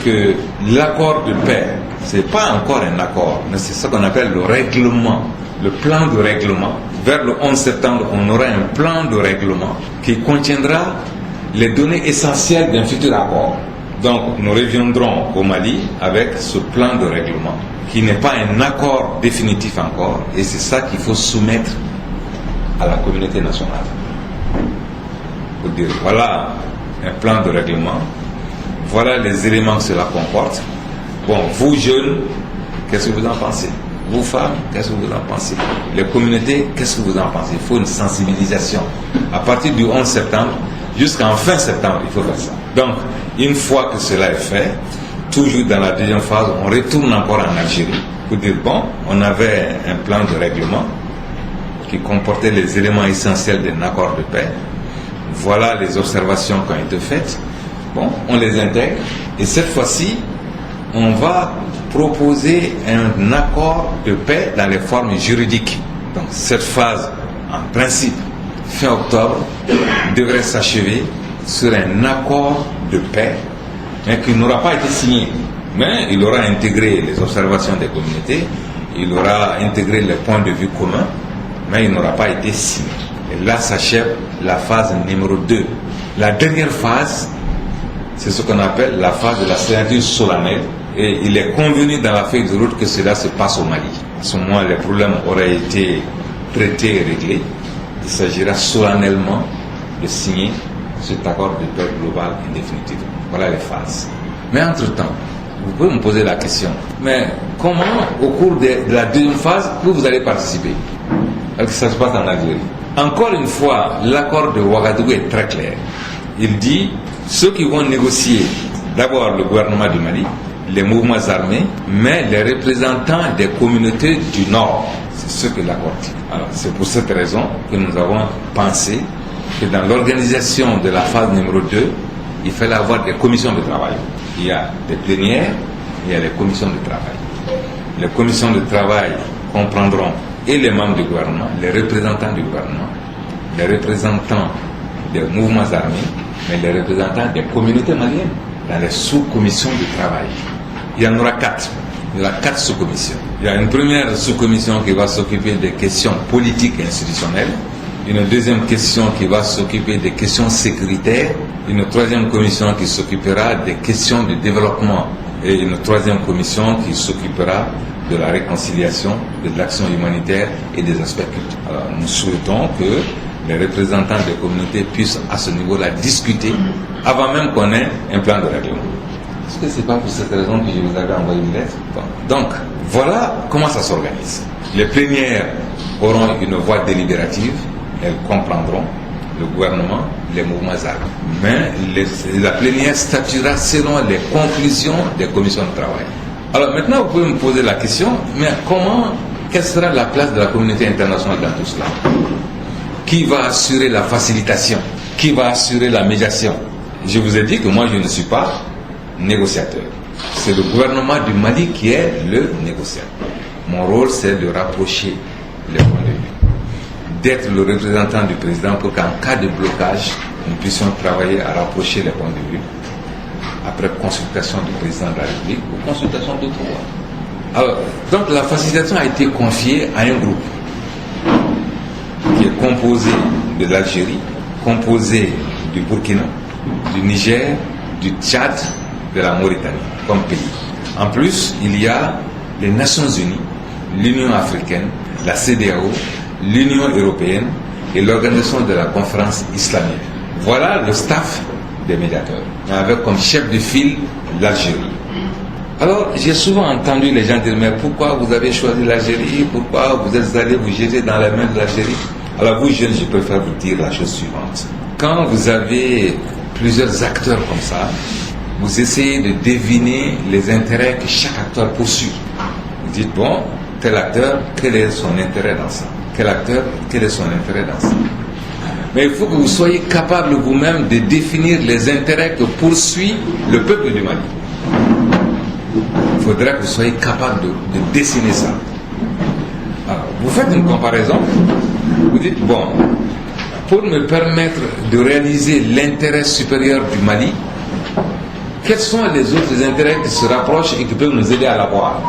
que l'accord de paix, ce n'est pas encore un accord, mais c'est ce qu'on appelle le règlement, le plan de règlement. Vers le 11 septembre, on aura un plan de règlement qui contiendra les données essentielles d'un futur accord. Donc, nous reviendrons au Mali avec ce plan de règlement, qui n'est pas un accord définitif encore, et c'est ça qu'il faut soumettre à la communauté nationale. Pour dire, voilà un plan de règlement, voilà les éléments que cela comporte. Bon, vous jeunes, qu'est-ce que vous en pensez? Vous femmes, qu'est-ce que vous en pensez? Les communautés, qu'est-ce que vous en pensez? Il faut une sensibilisation. À partir du 11 septembre, jusqu'en fin septembre, il faut faire ça. Donc, une fois que cela est fait, toujours dans la deuxième phase, on retourne encore en Algérie pour dire, bon, on avait un plan de règlement qui comportait les éléments essentiels d'un accord de paix. Voilà les observations qui ont été faites. Bon, on les intègre. Et cette fois-ci, on va proposer un accord de paix dans les formes juridiques. Donc, cette phase, en principe, fin octobre, devrait s'achever sur un accord de paix, mais qui n'aura pas été signé. Mais il aura intégré les observations des communautés, il aura intégré les points de vue communs, mais il n'aura pas été signé. Et là s'achève la phase numéro 2. La dernière phase, c'est ce qu'on appelle la phase de la signature solennelle. Et il est convenu dans la feuille de route que cela se passe au Mali. À ce moment, les problèmes auraient été traités et réglés. Il s'agira solennellement de signer cet accord de paix global et définitif. Voilà les phases. Mais entre-temps, vous pouvez me poser la question, mais comment, au cours de la deuxième phase, vous allez participer? Alors que ça se passe en Algérie. Encore une fois, l'accord de Ouagadougou est très clair. Il dit, ceux qui vont négocier, d'abord le gouvernement du Mali, les mouvements armés, mais les représentants des communautés du Nord. C'est ce que l'accord dit. Alors, c'est pour cette raison que nous avons pensé que dans l'organisation de la phase numéro 2, il fallait avoir des commissions de travail. Il y a des plénières, il y a les commissions de travail. Les commissions de travail comprendront et les membres du gouvernement, les représentants du gouvernement, les représentants des mouvements armés, mais les représentants des communautés maliennes dans les sous-commissions de travail. Il y en aura 4. Il y aura 4 sous-commissions. Il y a une première sous-commission qui va s'occuper des questions politiques et institutionnelles, une deuxième question qui va s'occuper des questions sécuritaires, une troisième commission qui s'occupera des questions de développement et une troisième commission qui s'occupera de la réconciliation, de l'action humanitaire et des aspects culturels. Alors, nous souhaitons que les représentants des communautés puissent à ce niveau-là discuter avant même qu'on ait un plan de règlement. Est-ce que c'est pas pour cette raison que je vous avais envoyé une lettre? Bon. Donc, voilà comment ça s'organise. Les plénières auront une voix délibérative, elles comprendront le gouvernement, les mouvements armés. Mais la plénière statuera selon les conclusions des commissions de travail. Alors maintenant, vous pouvez me poser la question, mais quelle sera la place de la communauté internationale dans tout cela? Qui va assurer la facilitation? Qui va assurer la médiation? Je vous ai dit que moi, je ne suis pas négociateur. C'est le gouvernement du Mali qui est le négociateur. Mon rôle, c'est de rapprocher les points de vue, d'être le représentant du président pour qu'en cas de blocage, nous puissions travailler à rapprocher les points de vue après consultation du président de la République ou consultation d'autres voix. Alors, donc la facilitation a été confiée à un groupe qui est composé de l'Algérie, composé du Burkina, du Niger, du Tchad, de la Mauritanie comme pays. En plus, il y a les Nations Unies, l'Union africaine, la CEDEAO, l'Union européenne et l'organisation de la conférence islamique. Voilà le staff des médiateurs, avec comme chef de file l'Algérie. Alors, j'ai souvent entendu les gens dire, mais pourquoi vous avez choisi l'Algérie? Pourquoi vous êtes allés vous jeter dans les mains de l'Algérie? Alors vous, jeunes, je préfère vous dire la chose suivante. Quand vous avez plusieurs acteurs comme ça, vous essayez de deviner les intérêts que chaque acteur poursuit. Vous dites, bon, tel acteur, quel est son intérêt dans ça? Quel acteur, quel est son intérêt dans ça? Mais il faut que vous soyez capable vous-même de définir les intérêts que poursuit le peuple du Mali. Il faudrait que vous soyez capable de dessiner ça. Alors, vous faites une comparaison, vous dites, bon, pour me permettre de réaliser l'intérêt supérieur du Mali, quels sont les autres intérêts qui se rapprochent et qui peuvent nous aider à l'avoir?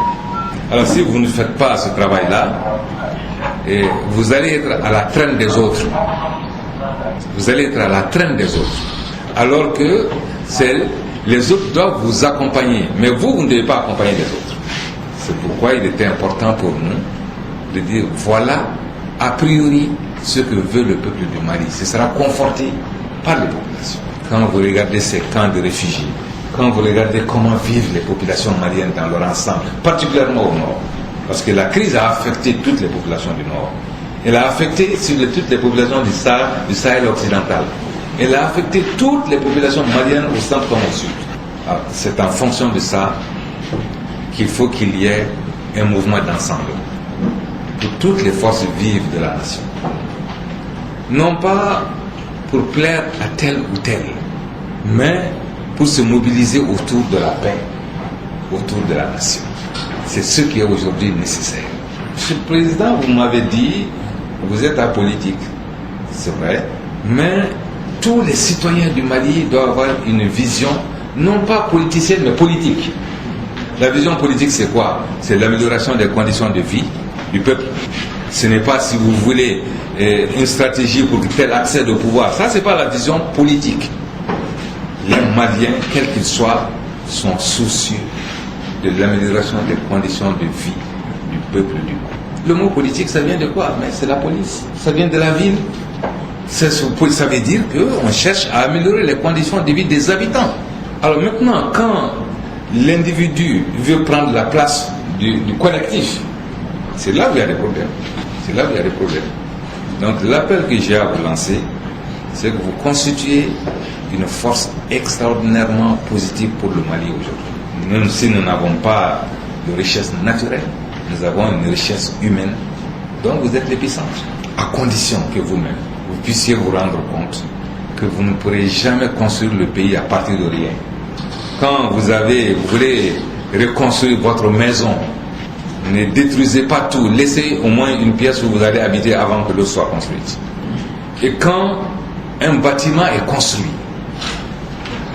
Alors si vous ne faites pas ce travail-là, vous allez être à la traîne des autres. Vous allez être à la traîne des autres. Alors que les autres doivent vous accompagner. Mais vous ne devez pas accompagner les autres. C'est pourquoi il était important pour nous de dire, voilà, a priori, ce que veut le peuple du Mali. Ce sera conforté par les populations. Quand vous regardez ces camps de réfugiés, quand vous regardez comment vivent les populations maliennes dans leur ensemble, particulièrement au nord, parce que la crise a affecté toutes les populations du nord. Elle a affecté toutes les populations du Sahel occidental. Elle a affecté toutes les populations maliennes au centre comme au sud. C'est en fonction de ça qu'il faut qu'il y ait un mouvement d'ensemble pour toutes les forces vives de la nation. Non pas pour plaire à tel ou tel, mais pour se mobiliser autour de la paix, autour de la nation. C'est ce qui est aujourd'hui nécessaire. Monsieur le Président, vous m'avez dit, vous êtes apolitique, c'est vrai, mais tous les citoyens du Mali doivent avoir une vision, non pas politicienne, mais politique. La vision politique, c'est quoi? C'est l'amélioration des conditions de vie du peuple. Ce n'est pas, si vous voulez, une stratégie pour tel accès au pouvoir. Ça, c'est pas la vision politique. Les Maliens, quels qu'ils soient, sont soucieux de l'amélioration des conditions de vie du peuple du Mali. Le mot politique, ça vient de quoi? Mais c'est la police. Ça vient de la ville. Ça veut dire qu'on cherche à améliorer les conditions de vie des habitants. Alors maintenant, quand l'individu veut prendre la place du collectif, c'est là où il y a des problèmes. C'est là où il y a des problèmes. Donc l'appel que j'ai à vous lancer, c'est que vous constituez une force extraordinairement positive pour le Mali aujourd'hui. Même si nous n'avons pas de richesse naturelle, nous avons une richesse humaine. Donc vous êtes l'épicentre. À condition que vous-même, vous puissiez vous rendre compte que vous ne pourrez jamais construire le pays à partir de rien. Quand vous voulez reconstruire votre maison, ne détruisez pas tout. Laissez au moins une pièce où vous allez habiter avant que l'autre soit construite. Et quand un bâtiment est construit,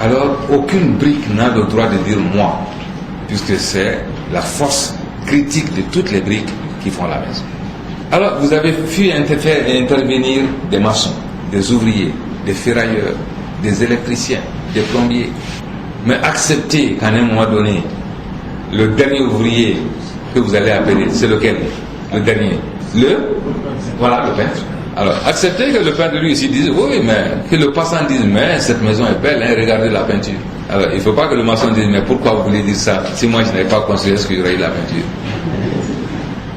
alors aucune brique n'a le droit de dire moi, puisque c'est la force critique de toutes les briques qui font la maison. Alors vous avez pu faire intervenir des maçons, des ouvriers, des ferrailleurs, des électriciens, des plombiers. Mais acceptez qu'à un moment donné, le dernier ouvrier que vous allez appeler, c'est lequel? Le dernier. Voilà, le peintre. Alors, acceptez que le peintre lui aussi dise, oui, mais que le passant dise, mais cette maison est belle, hein, regardez la peinture. Alors, il ne faut pas que le maçon dise, mais pourquoi vous voulez dire ça? Si moi je n'avais pas construit, est-ce qu'il y aurait eu la peinture?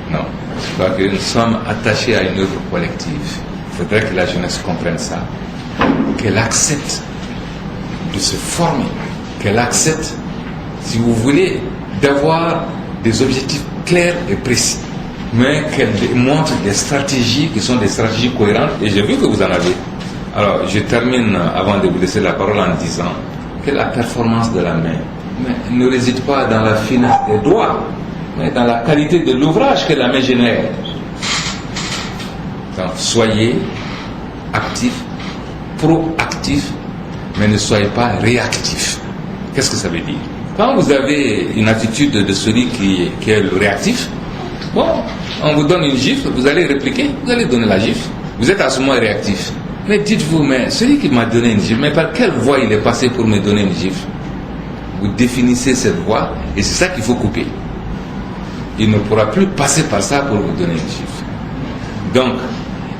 Non. Je crois que nous sommes attachés à une œuvre collective. Il faudrait que la jeunesse comprenne ça. Qu'elle accepte de se former. Qu'elle accepte, si vous voulez, d'avoir des objectifs clairs et précis. Mais qu'elle montre des stratégies qui sont des stratégies cohérentes. Et j'ai vu que vous en avez. Alors, je termine avant de vous laisser la parole en disant que la performance de la main ne réside pas dans la finesse des doigts, mais dans la qualité de l'ouvrage que la main génère. Donc, soyez actifs, proactifs, mais ne soyez pas réactifs. Qu'est-ce que ça veut dire? Quand vous avez une attitude de celui qui est le réactif, bon, on vous donne une gifle, vous allez répliquer, vous allez donner la gifle. Vous êtes à ce moment réactif. Mais dites-vous, mais celui qui m'a donné une gifle, mais par quelle voie il est passé pour me donner une gifle? Vous définissez cette voie et c'est ça qu'il faut couper. Il ne pourra plus passer par ça pour vous donner une gifle. Donc,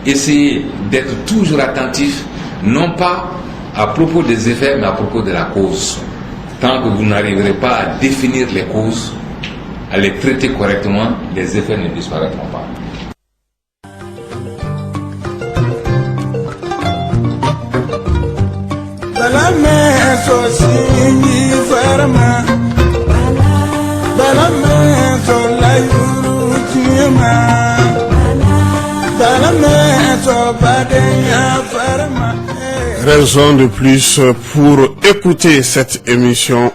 essayez d'être toujours attentif, non pas à propos des effets, mais à propos de la cause. Tant que vous n'arriverez pas à définir les causes, à les traiter correctement, les effets ne disparaîtront pas. Raison de plus pour écouter cette émission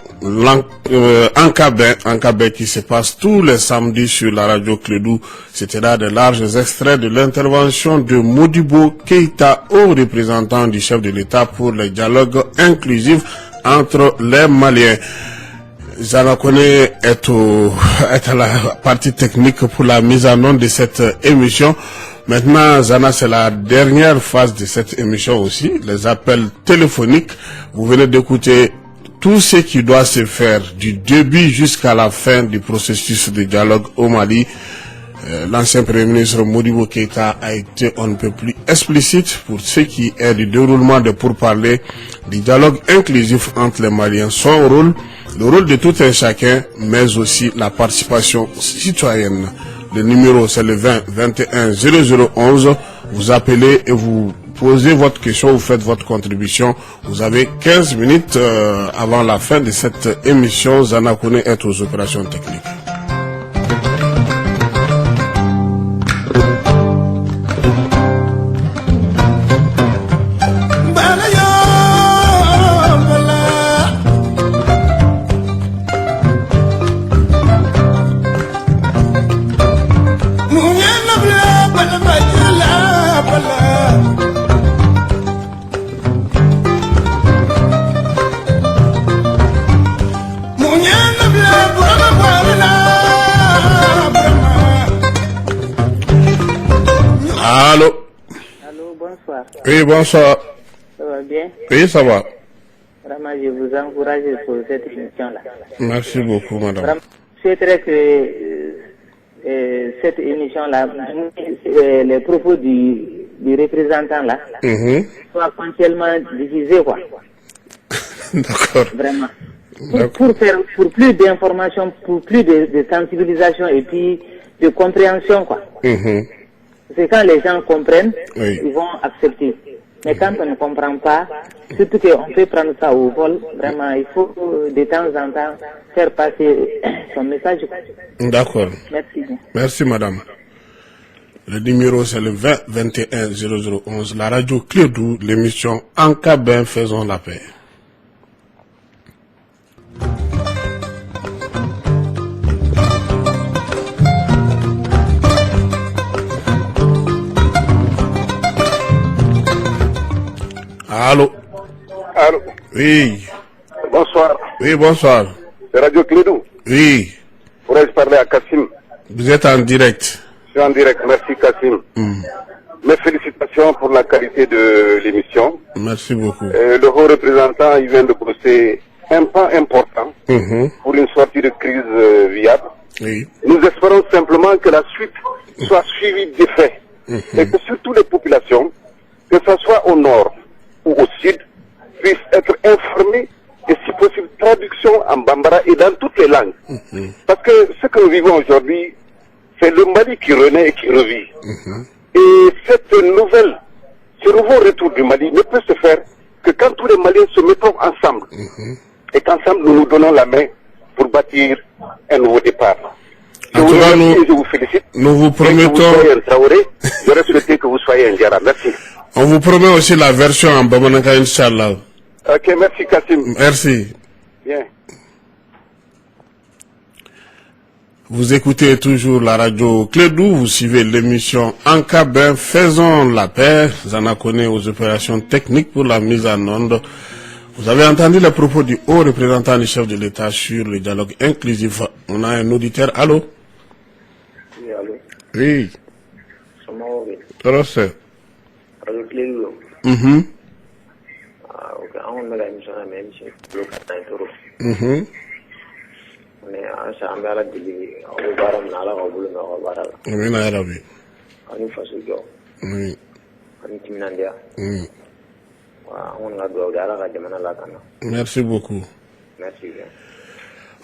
Ankabé qui se passe tous les samedis sur la radio Clédou. C'était là de larges extraits de l'intervention de Modibo Keïta, haut représentant du chef de l'État pour le dialogue inclusif entre les Maliens. Zana Kone est à la partie technique pour la mise en onde de cette émission. Maintenant, Zana, c'est la dernière phase de cette émission aussi, les appels téléphoniques. Vous venez d'écouter tout ce qui doit se faire du début jusqu'à la fin du processus de dialogue au Mali. L'ancien Premier ministre Modibo Keïta a été on ne peut plus explicite pour ce qui est du déroulement de pourparlers du dialogue inclusif entre les Maliens. Son rôle, le rôle de tout un chacun, mais aussi la participation citoyenne. Le numéro c'est le 20 21 0011. Vous appelez et vous posez votre question, vous faites votre contribution. Vous avez 15 minutes avant la fin de cette émission. Zana Kone est aux opérations techniques. Allô? Allô, bonsoir. Oui, bonsoir. Ça va bien? Oui, ça va. Vraiment, je vous encourage pour cette émission-là. Merci beaucoup, madame. Vraiment, je souhaiterais que cette émission-là, les propos du représentant-là, soient continuellement diffusés, quoi. D'accord. Vraiment. Pour plus d'informations, pour plus de sensibilisation et puis de compréhension, quoi. C'est quand les gens comprennent, ils vont accepter. Mais quand on ne comprend pas, surtout qu'on peut prendre ça au vol, vraiment, il faut de temps en temps faire passer son message. D'accord. Merci bien. Merci, madame. Le numéro, c'est le 20 21 0011. La radio Clédou, l'émission Ankabé, faisons la paix. Allô? Allô? Oui. Bonsoir. Oui, bonsoir. C'est Radio Clédou. Oui. Pourrais-je parler à Kassim? Vous êtes en direct. Je suis en direct. Merci, Kassim. Mes félicitations pour la qualité de l'émission. Merci beaucoup. Le haut représentant, il vient de brosser un pas important pour une sortie de crise viable. Oui. Nous espérons simplement que la suite soit suivie d'effets et que surtout les populations, que ce soit au nord ou au sud, puissent être informées et si possible traduction en bambara et dans toutes les langues. Parce que ce que nous vivons aujourd'hui, c'est le Mali qui renaît et qui revit. Et ce nouveau retour du Mali ne peut se faire que quand tous les Maliens se mettront ensemble. Et qu'ensemble nous nous donnons la main pour bâtir un nouveau départ. Je vous félicite. Nous vous promettons. J'aurais souhaité que vous soyez un Diara. Merci. On vous promet aussi la version en Bamananka, Inch'Allah. Ok, merci Kassim. Merci. Bien. Vous écoutez toujours la radio Clédou, vous suivez l'émission Ankabin, faisons la paix. Zana connaît aux opérations techniques pour la mise en onde. Vous avez entendu les propos du haut représentant du chef de l'État sur le dialogue inclusif. On a un auditeur. Allô? Oui, allô? Oui. Radio Clédou. Ok, on a la émission à même si le catin toro. On est à Chambala de Obaram Nala ou Bulunga. Oui, Nairobi. On est facile. Oui. On est Timinandia. Merci beaucoup. Merci bien.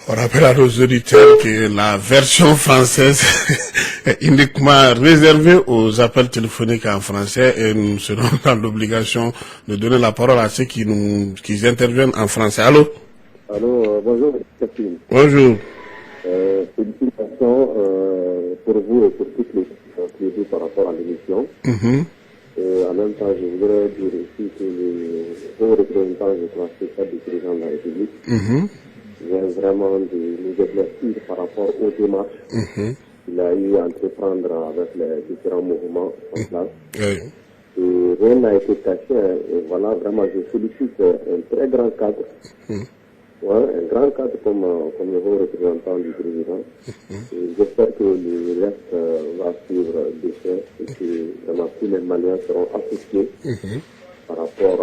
On rappelle à nos auditeurs que la version française est uniquement réservée aux appels téléphoniques en français et nous serons dans l'obligation de donner la parole à ceux qui interviennent en français. Allô? Allô, bonjour, Catherine. Bonjour. Félicitations pour vous et pour toutes les deux par rapport à l'émission. En même temps, je voudrais dire aussi que le haut représentant, je crois, c'est ça du président de la République, vient vraiment de nous éclaircir par rapport aux démarches qu'il a eu à entreprendre avec les différents mouvements en place. Et rien n'a été caché. Et voilà, vraiment, je félicite un très grand cadre. Un grand cadre comme le haut représentant du président. J'espère que le reste va suivre de fait et que vraiment tous les Maliens seront associés par rapport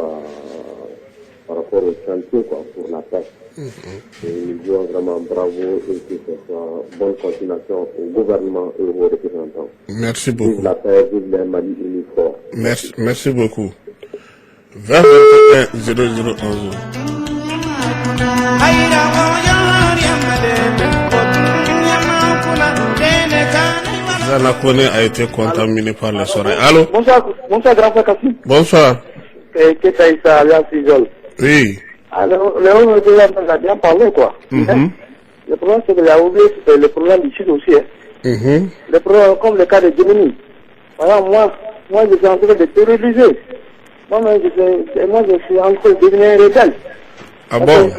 au chantier pour la paix. Et nous disons vraiment bravo et que ce soit bonne continuation au gouvernement et aux représentants. Merci beaucoup. Vive la paix, vive les Mali unis fort. Merci beaucoup. 20 0011. Zana Kone a été contaminé par les soirées. Allô? Bonsoir, grand frère Kassim. Bonsoir. Ketaïsa, alias Fijol. Oui. Alors, le haut représentant a bien parlé, quoi. Le problème, c'est qu'il a oublié le problème du Sud aussi. Le problème, comme le cas de Djemini. Voilà, moi, je suis en train de terroriser. Moi, je suis en train de devenir rebelle. Ah bon?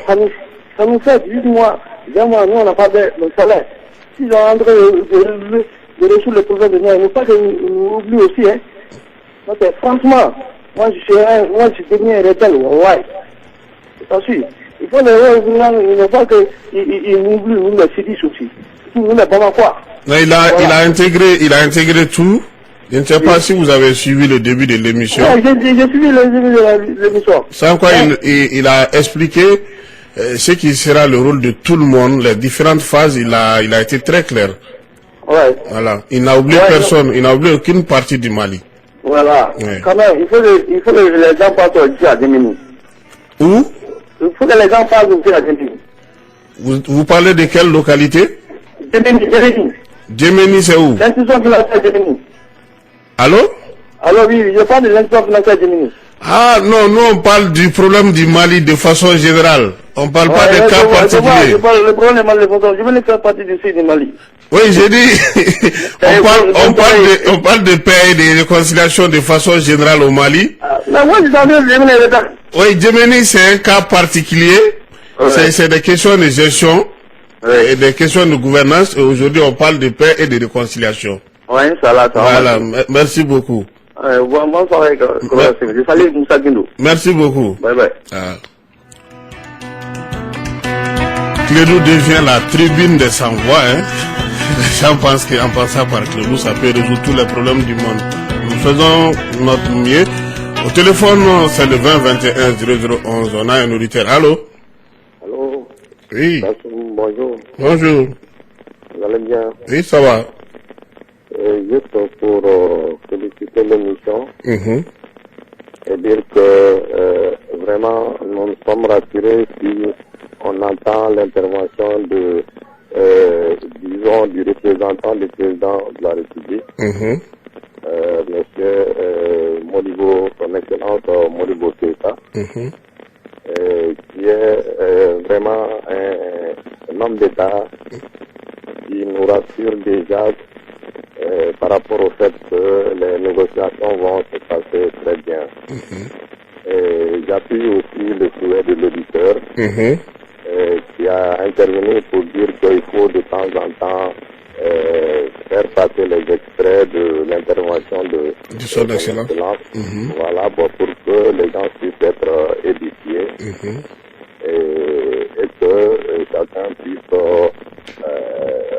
Ça nous fait 8 mois. Évidemment, nous, on n'a pas de salaire. S'ils sont en train de résoudre le problème de nous, il ne faut pas qu'on oublie aussi. Donc, franchement, moi, je suis devenu rebelle. Ouais. C'est pas sûr. Il faut ne pas qu'ils oublient le CIDIS aussi. Nous, ne pas quoi. Non, il a intégré tout. Je ne sais pas si vous avez suivi le début de l'émission. Oui, j'ai suivi le début de l'émission. Sans quoi il a expliqué ce qui sera le rôle de tout le monde, les différentes phases, il a été très clair. Ouais. Voilà. Il n'a oublié personne, il n'a oublié aucune partie du Mali. Voilà. Ouais. Quand même, il faut que les gens passent aussi à Djemini. Où? Il faut que les gens passent aussi à Djemini. Vous parlez de quelle localité? Djemini. Djemini, c'est où? L'institution financière Djemini. Allô? Alors oui, je parle de l'institution financière Djemini. Ah non, nous on parle du problème du Mali de façon générale. On parle pas de cas particuliers. Je parle le problème du Mali de façon. Je veux faire partie du sud du Mali. Oui, j'ai dit, on parle de paix et de réconciliation de façon générale au Mali. Mais moi, je savais Djemini. Oui, Djemini, c'est un cas particulier. C'est des questions de gestion et des questions de gouvernance. Et aujourd'hui, on parle de paix et de réconciliation. Oui, ça va. Voilà, merci beaucoup. Bonsoir, je salue Moussa Guindou. Merci beaucoup. Bye bye. Clédou devient la tribune des sans-voix. Les gens pensent qu'en passant par Clédou, ça peut résoudre tous les problèmes du monde. Nous faisons notre mieux. Au téléphone, c'est le 20 21 0011. On a un auditeur. Allô? Allô? Oui. Bonjour. Bonjour. Vous allez bien? Oui, ça va. Juste pour féliciter l'émission et dire que vraiment nous sommes rassurés si on on entend l'intervention disons, du représentant du président de la République, monsieur Modibo, son excellence Modibo Keïta, qui est vraiment un homme d'État qui nous rassure déjà par rapport au fait que les négociations vont se passer très bien. J'appuie aussi le souhait de l'auditeur qui a intervenu pour dire qu'il faut de temps en temps faire passer les extraits de l'intervention de son excellence. Voilà, pour que les gens puissent être édifiés et que chacun puisse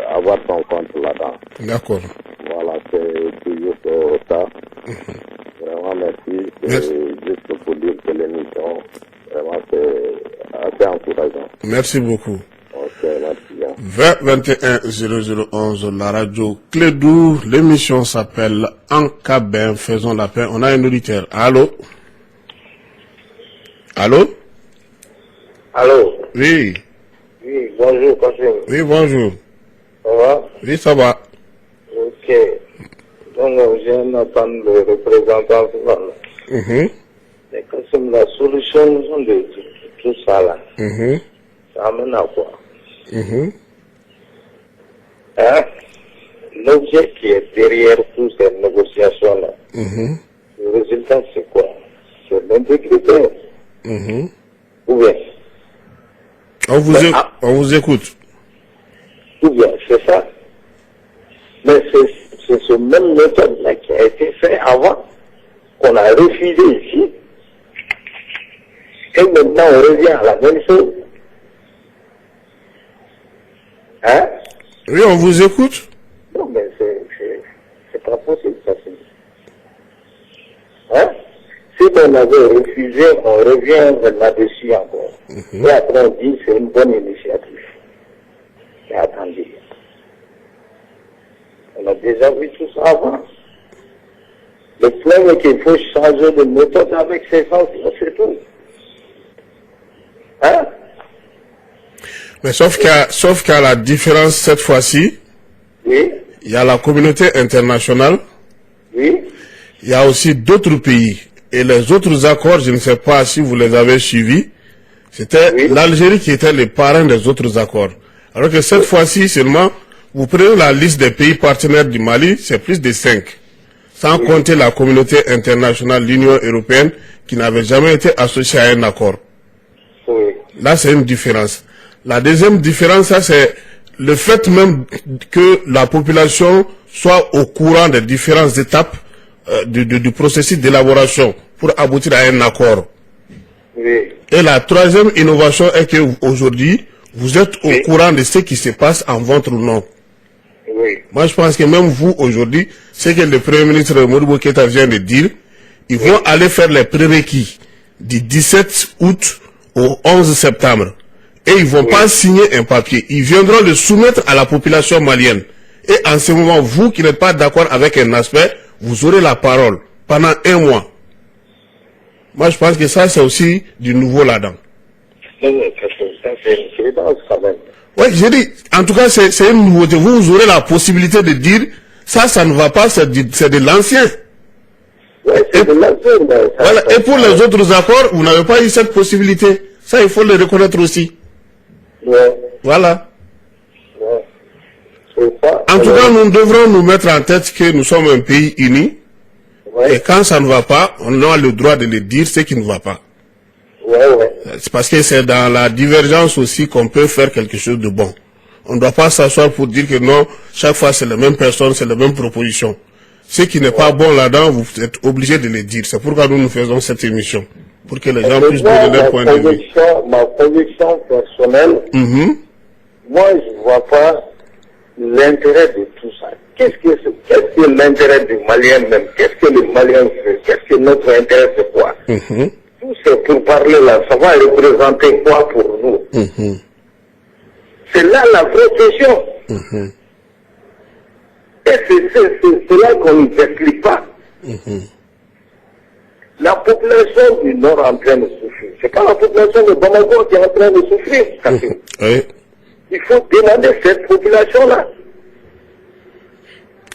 avoir son compte là-dedans. D'accord. Voilà, c'est toujours ça. Vraiment, merci. C'est juste pour dire que l'émission, vraiment, c'est assez encourageant. Merci beaucoup. Ok, merci bien. 20 la radio Clédou, l'émission s'appelle Ankabin, faisons la paix. On a un auditeur. Allô? Allô? Allô? Oui. Oui, bonjour, Kassim. Oui, bonjour. Ça va? Oui, ça va. Ok. Donc, je viens d'entendre le représentant. Mais Kassim, la solution de tout ça là, ça amène à quoi? Hein? L'objet qui est derrière toutes ces négociations là, le résultat c'est quoi? C'est l'intégrité. Ou bien? On vous écoute. Ou bien, c'est ça. Mais c'est ce même méthode-là qui a été fait avant, qu'on a refusé ici. Et maintenant, on revient à la même chose. Hein? Oui, on vous écoute. Non, mais c'est pas possible, ça. Hein? Si on avait refusé, on revient là-dessus encore. Et après, on dit c'est une bonne initiative. Mais attendez. On a déjà vu tout ça avant. Le problème est qu'il faut changer de méthode avec ces gens-là, c'est tout. Hein? Mais sauf qu'à la différence cette fois-ci, oui, il y a la communauté internationale, oui, il y a aussi d'autres pays. Et les autres accords, je ne sais pas si vous les avez suivis, c'était l'Algérie qui était le parrain des autres accords. Alors que cette fois-ci seulement, vous prenez la liste des pays partenaires du Mali, c'est plus de 5. Sans compter la communauté internationale, l'Union européenne, qui n'avait jamais été associée à un accord. Là, c'est une différence. La deuxième différence, ça, c'est le fait même que la population soit au courant des différentes étapes du processus d'élaboration pour aboutir à un accord. Oui. Et la troisième innovation est que aujourd'hui, vous êtes au courant de ce qui se passe en votre nom. Oui. Moi, je pense que même vous, aujourd'hui, ce que le Premier ministre Modibo Keïta vient de dire, ils vont aller faire les prérequis du 17 août au 11 septembre. Et ils vont pas signer un papier. Ils viendront le soumettre à la population malienne. Et en ce moment, vous qui n'êtes pas d'accord avec un aspect, vous aurez la parole pendant 1 mois. Moi, je pense que ça, c'est aussi du nouveau là-dedans. Oui, ça, c'est une évidence quand même. Oui, j'ai dit, en tout cas, c'est une nouveauté. Vous aurez la possibilité de dire, ça ne va pas, c'est de l'ancien. Oui, c'est de l'ancien. Voilà. Et pour les autres accords, vous n'avez pas eu cette possibilité. Ça, il faut le reconnaître aussi. Ouais. Voilà. Ouais. En tout cas, nous devrons nous mettre en tête que nous sommes un pays uni. Et quand ça ne va pas, on a le droit de le dire ce qui ne va pas. C'est parce que c'est dans la divergence aussi qu'on peut faire quelque chose de bon. On ne doit pas s'asseoir pour dire que non, chaque fois c'est la même personne, c'est la même proposition. Ce qui n'est pas bon là-dedans, vous êtes obligé de le dire. C'est pourquoi nous faisons cette émission. Pour que les gens puissent donner leur point de vue. Ma conviction personnelle, moi je ne vois pas l'intérêt de tout ça. Qu'est-ce que l'intérêt du Malien même? Qu'est-ce que le Malien fait? Qu'est-ce que notre intérêt c'est quoi? Tout c'est pour parler là, ça va représenter quoi pour nous? C'est là la vraie question. Et c'est là qu'on ne nous explique pas. La population du Nord est en train de souffrir. C'est pas la population de Bamako qui est en train de souffrir. Oui. Il faut demander cette population-là.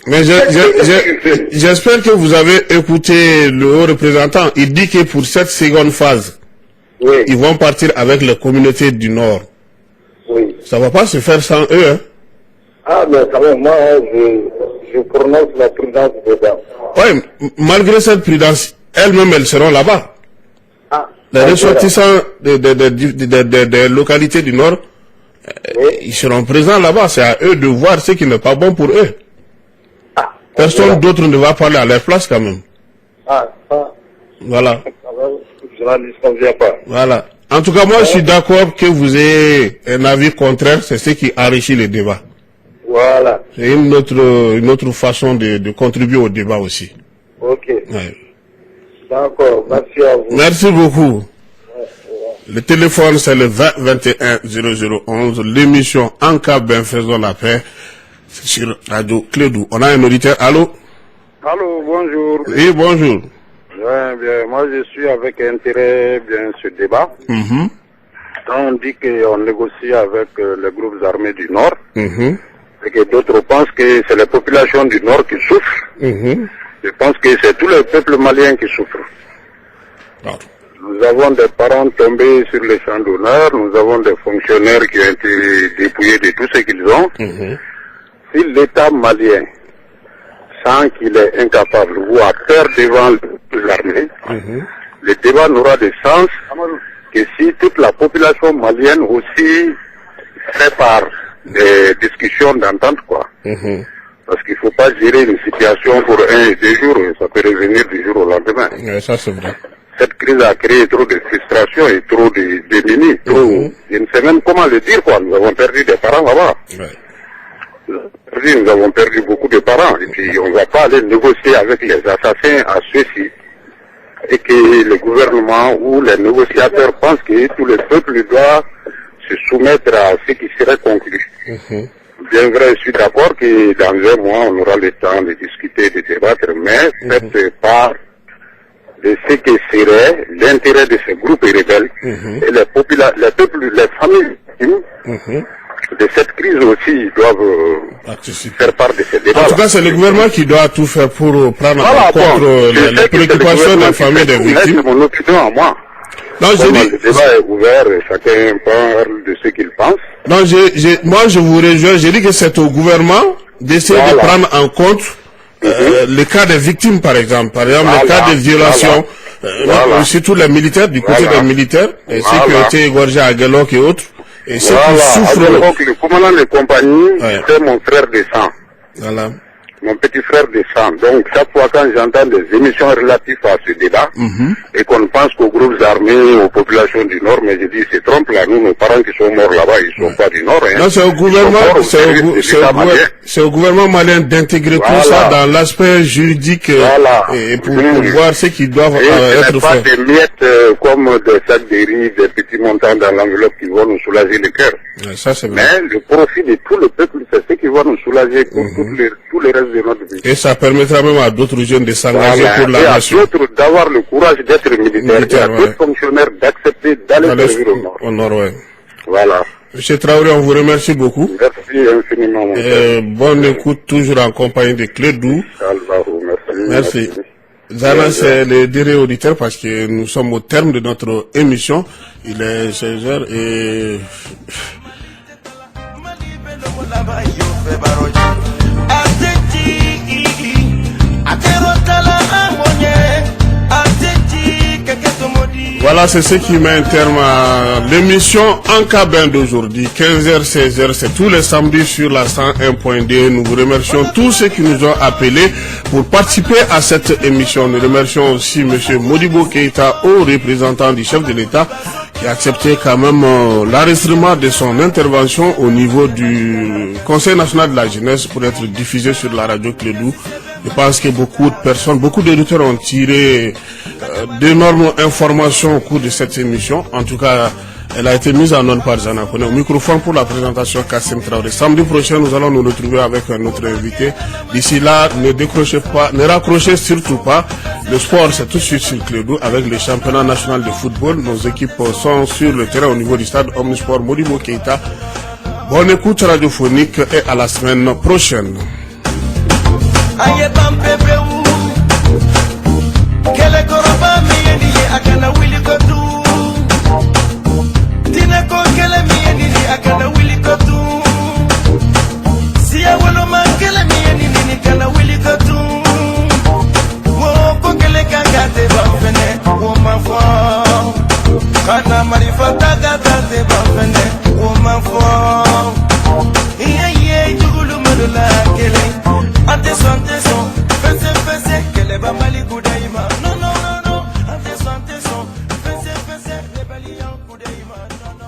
Mais j'espère que vous avez écouté le haut représentant. Il dit que pour cette seconde phase, ils vont partir avec les communautés du Nord. Oui. Ça va pas se faire sans eux. Hein? Ah, mais quand même, moi, je prononce la prudence dedans. Oui, malgré cette prudence, elles-mêmes, elles seront là-bas. Ah, les ressortissants des localités du Nord, ils seront présents là-bas. C'est à eux de voir ce qui n'est pas bon pour eux. Personne d'autre ne va parler à leur place quand même. Voilà. Voilà. En tout cas, moi, je suis d'accord que vous ayez un avis contraire. C'est ce qui enrichit le débat. Voilà. C'est une autre façon de contribuer au débat aussi. Ok. Ouais. D'accord. Merci à vous. Merci beaucoup. Le téléphone, c'est le 20 21 0011. L'émission En cas ben faisons la paix. C'est sur Radio Clédou. On a un auditeur. Allô? Allô, bonjour. Oui, bonjour. Ouais, bien, moi je suis avec intérêt bien ce débat. On dit qu'on négocie avec les groupes armés du Nord et que d'autres pensent que c'est les populations du Nord qui souffrent. Je pense que c'est tout le peuple malien qui souffre. Nous avons des parents tombés sur les champs d'honneur, nous avons des fonctionnaires qui ont été dépouillés de tout ce qu'ils ont. Si l'État malien sent qu'il est incapable ou à peur devant l'armée, le débat n'aura de sens que si toute la population malienne aussi fait part des discussions d'entente, quoi. Parce qu'il ne faut pas gérer une situation pour 1 et 2 jours, ça peut revenir du jour au lendemain. Ça c'est vrai. Cette crise a créé trop de frustration et trop de démunis. Je ne sais même comment le dire, quoi. Nous avons perdu des parents là-bas. Nous avons perdu beaucoup de parents. Et puis on ne va pas aller négocier avec les assassins à ceux-ci. Et que le gouvernement ou les négociateurs pensent que tout le peuple doit se soumettre à ce qui serait conclu. Bien vrai, je suis d'accord que dans 1 mois, on aura le temps de discuter, de débattre, mais faites part de ce que serait l'intérêt de ces groupes rebelles et les peuples, les familles de cette crise aussi doivent faire part de ces débats. En tout cas, c'est le gouvernement qui doit tout faire pour prendre en compte les préoccupations des familles des victimes. C'est mon opinion à moi. Non, le débat est ouvert, chacun parle de ce qu'il pense. Non, moi je vous rejoins, j'ai dit que c'est au gouvernement d'essayer de prendre en compte le cas des victimes, par exemple le cas de violations, surtout les militaires, du côté des militaires, et ceux qui ont été égorgés à Guelok et autres, et ceux qui souffrent. Le commandant de compagnie, c'est mon frère de sang. Voilà. Mon petit frère de sang. Donc, chaque fois quand j'entends des émissions relatives à ce débat, et qu'on pense qu'aux groupes armés, aux populations du Nord, mais je dis, c'est trompe là, nous, nos parents qui sont morts là-bas, ils sont pas du Nord, hein. Non, c'est au gouvernement, c'est au gouvernement malien d'intégrer tout ça dans l'aspect juridique, et pour voir ce qu'ils doivent être pas fait. des miettes, comme des sacs de riz, des petits montants dans l'enveloppe qui vont nous soulager le cœur. Ça, c'est vrai. Mais le profit de tout le peuple, c'est ce qui va nous soulager pour tous les restes de notre vie. Et ça permettra même à d'autres jeunes de s'engager pour la nation. Et à d'autres d'avoir le courage d'être militaires, et à d'autres fonctionnaires d'accepter d'aller servir au Nord. Voilà. Monsieur Traoré, on vous remercie beaucoup. Merci infiniment. Bonne écoute, toujours en compagnie de Clédou. Merci. Zana, c'est le dernier auditeur parce que nous sommes au terme de notre émission. Il est 16h et... Voilà, c'est ce qui met un terme à l'émission En Cabin d'aujourd'hui. 15h, 16h, c'est tous les samedis sur la 101.2. Nous vous remercions tous ceux qui nous ont appelés pour participer à cette émission. Nous remercions aussi M. Modibo Keïta, haut représentant du chef de l'État, qui a accepté quand même l'enregistrement de son intervention au niveau du Conseil national de la jeunesse pour être diffusé sur la radio Clédou. Je pense que beaucoup de personnes, beaucoup d'auditeurs ont tiré d'énormes informations au cours de cette émission. En tout cas, Elle a été mise en onde par Zana Kone. Au microphone pour la présentation Kassim Traoré. Samedi prochain, nous allons nous retrouver avec notre invité. D'ici là, ne décrochez pas, ne raccrochez surtout pas. Le sport, c'est tout de suite sur Clédou avec le championnat national de football. Nos équipes sont sur le terrain au niveau du stade Omnisport Modibo Keita. Bonne écoute radiophonique et à la semaine prochaine. Kana marifata gata te bafene woman for iye jugulu madula kele ante son fese kele ba mali kudaima no ante son fese le bali yan kudaima no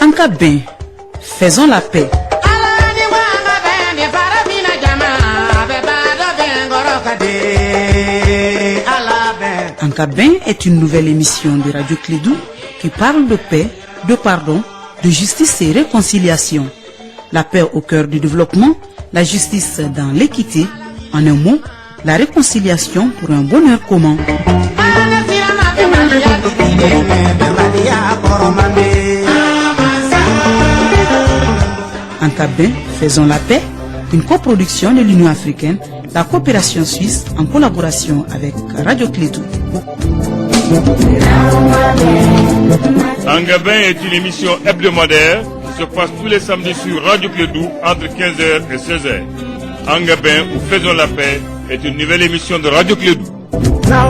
Anka Ben, faisons la paix. Anka Ben est une nouvelle émission de Radio Clédou qui parle de paix, de pardon, de justice et réconciliation. La paix au cœur du développement, la justice dans l'équité, en un mot, la réconciliation pour un bonheur commun. Anka Ben, faisons la paix, une coproduction de l'Union africaine, la coopération suisse en collaboration avec Radio Clédou. Anka Ben est une émission hebdomadaire qui se passe tous les samedis sur Radio Clédou entre 15h et 16h. Anka Ben ou Faisons la paix est une nouvelle émission de Radio Clédou. Na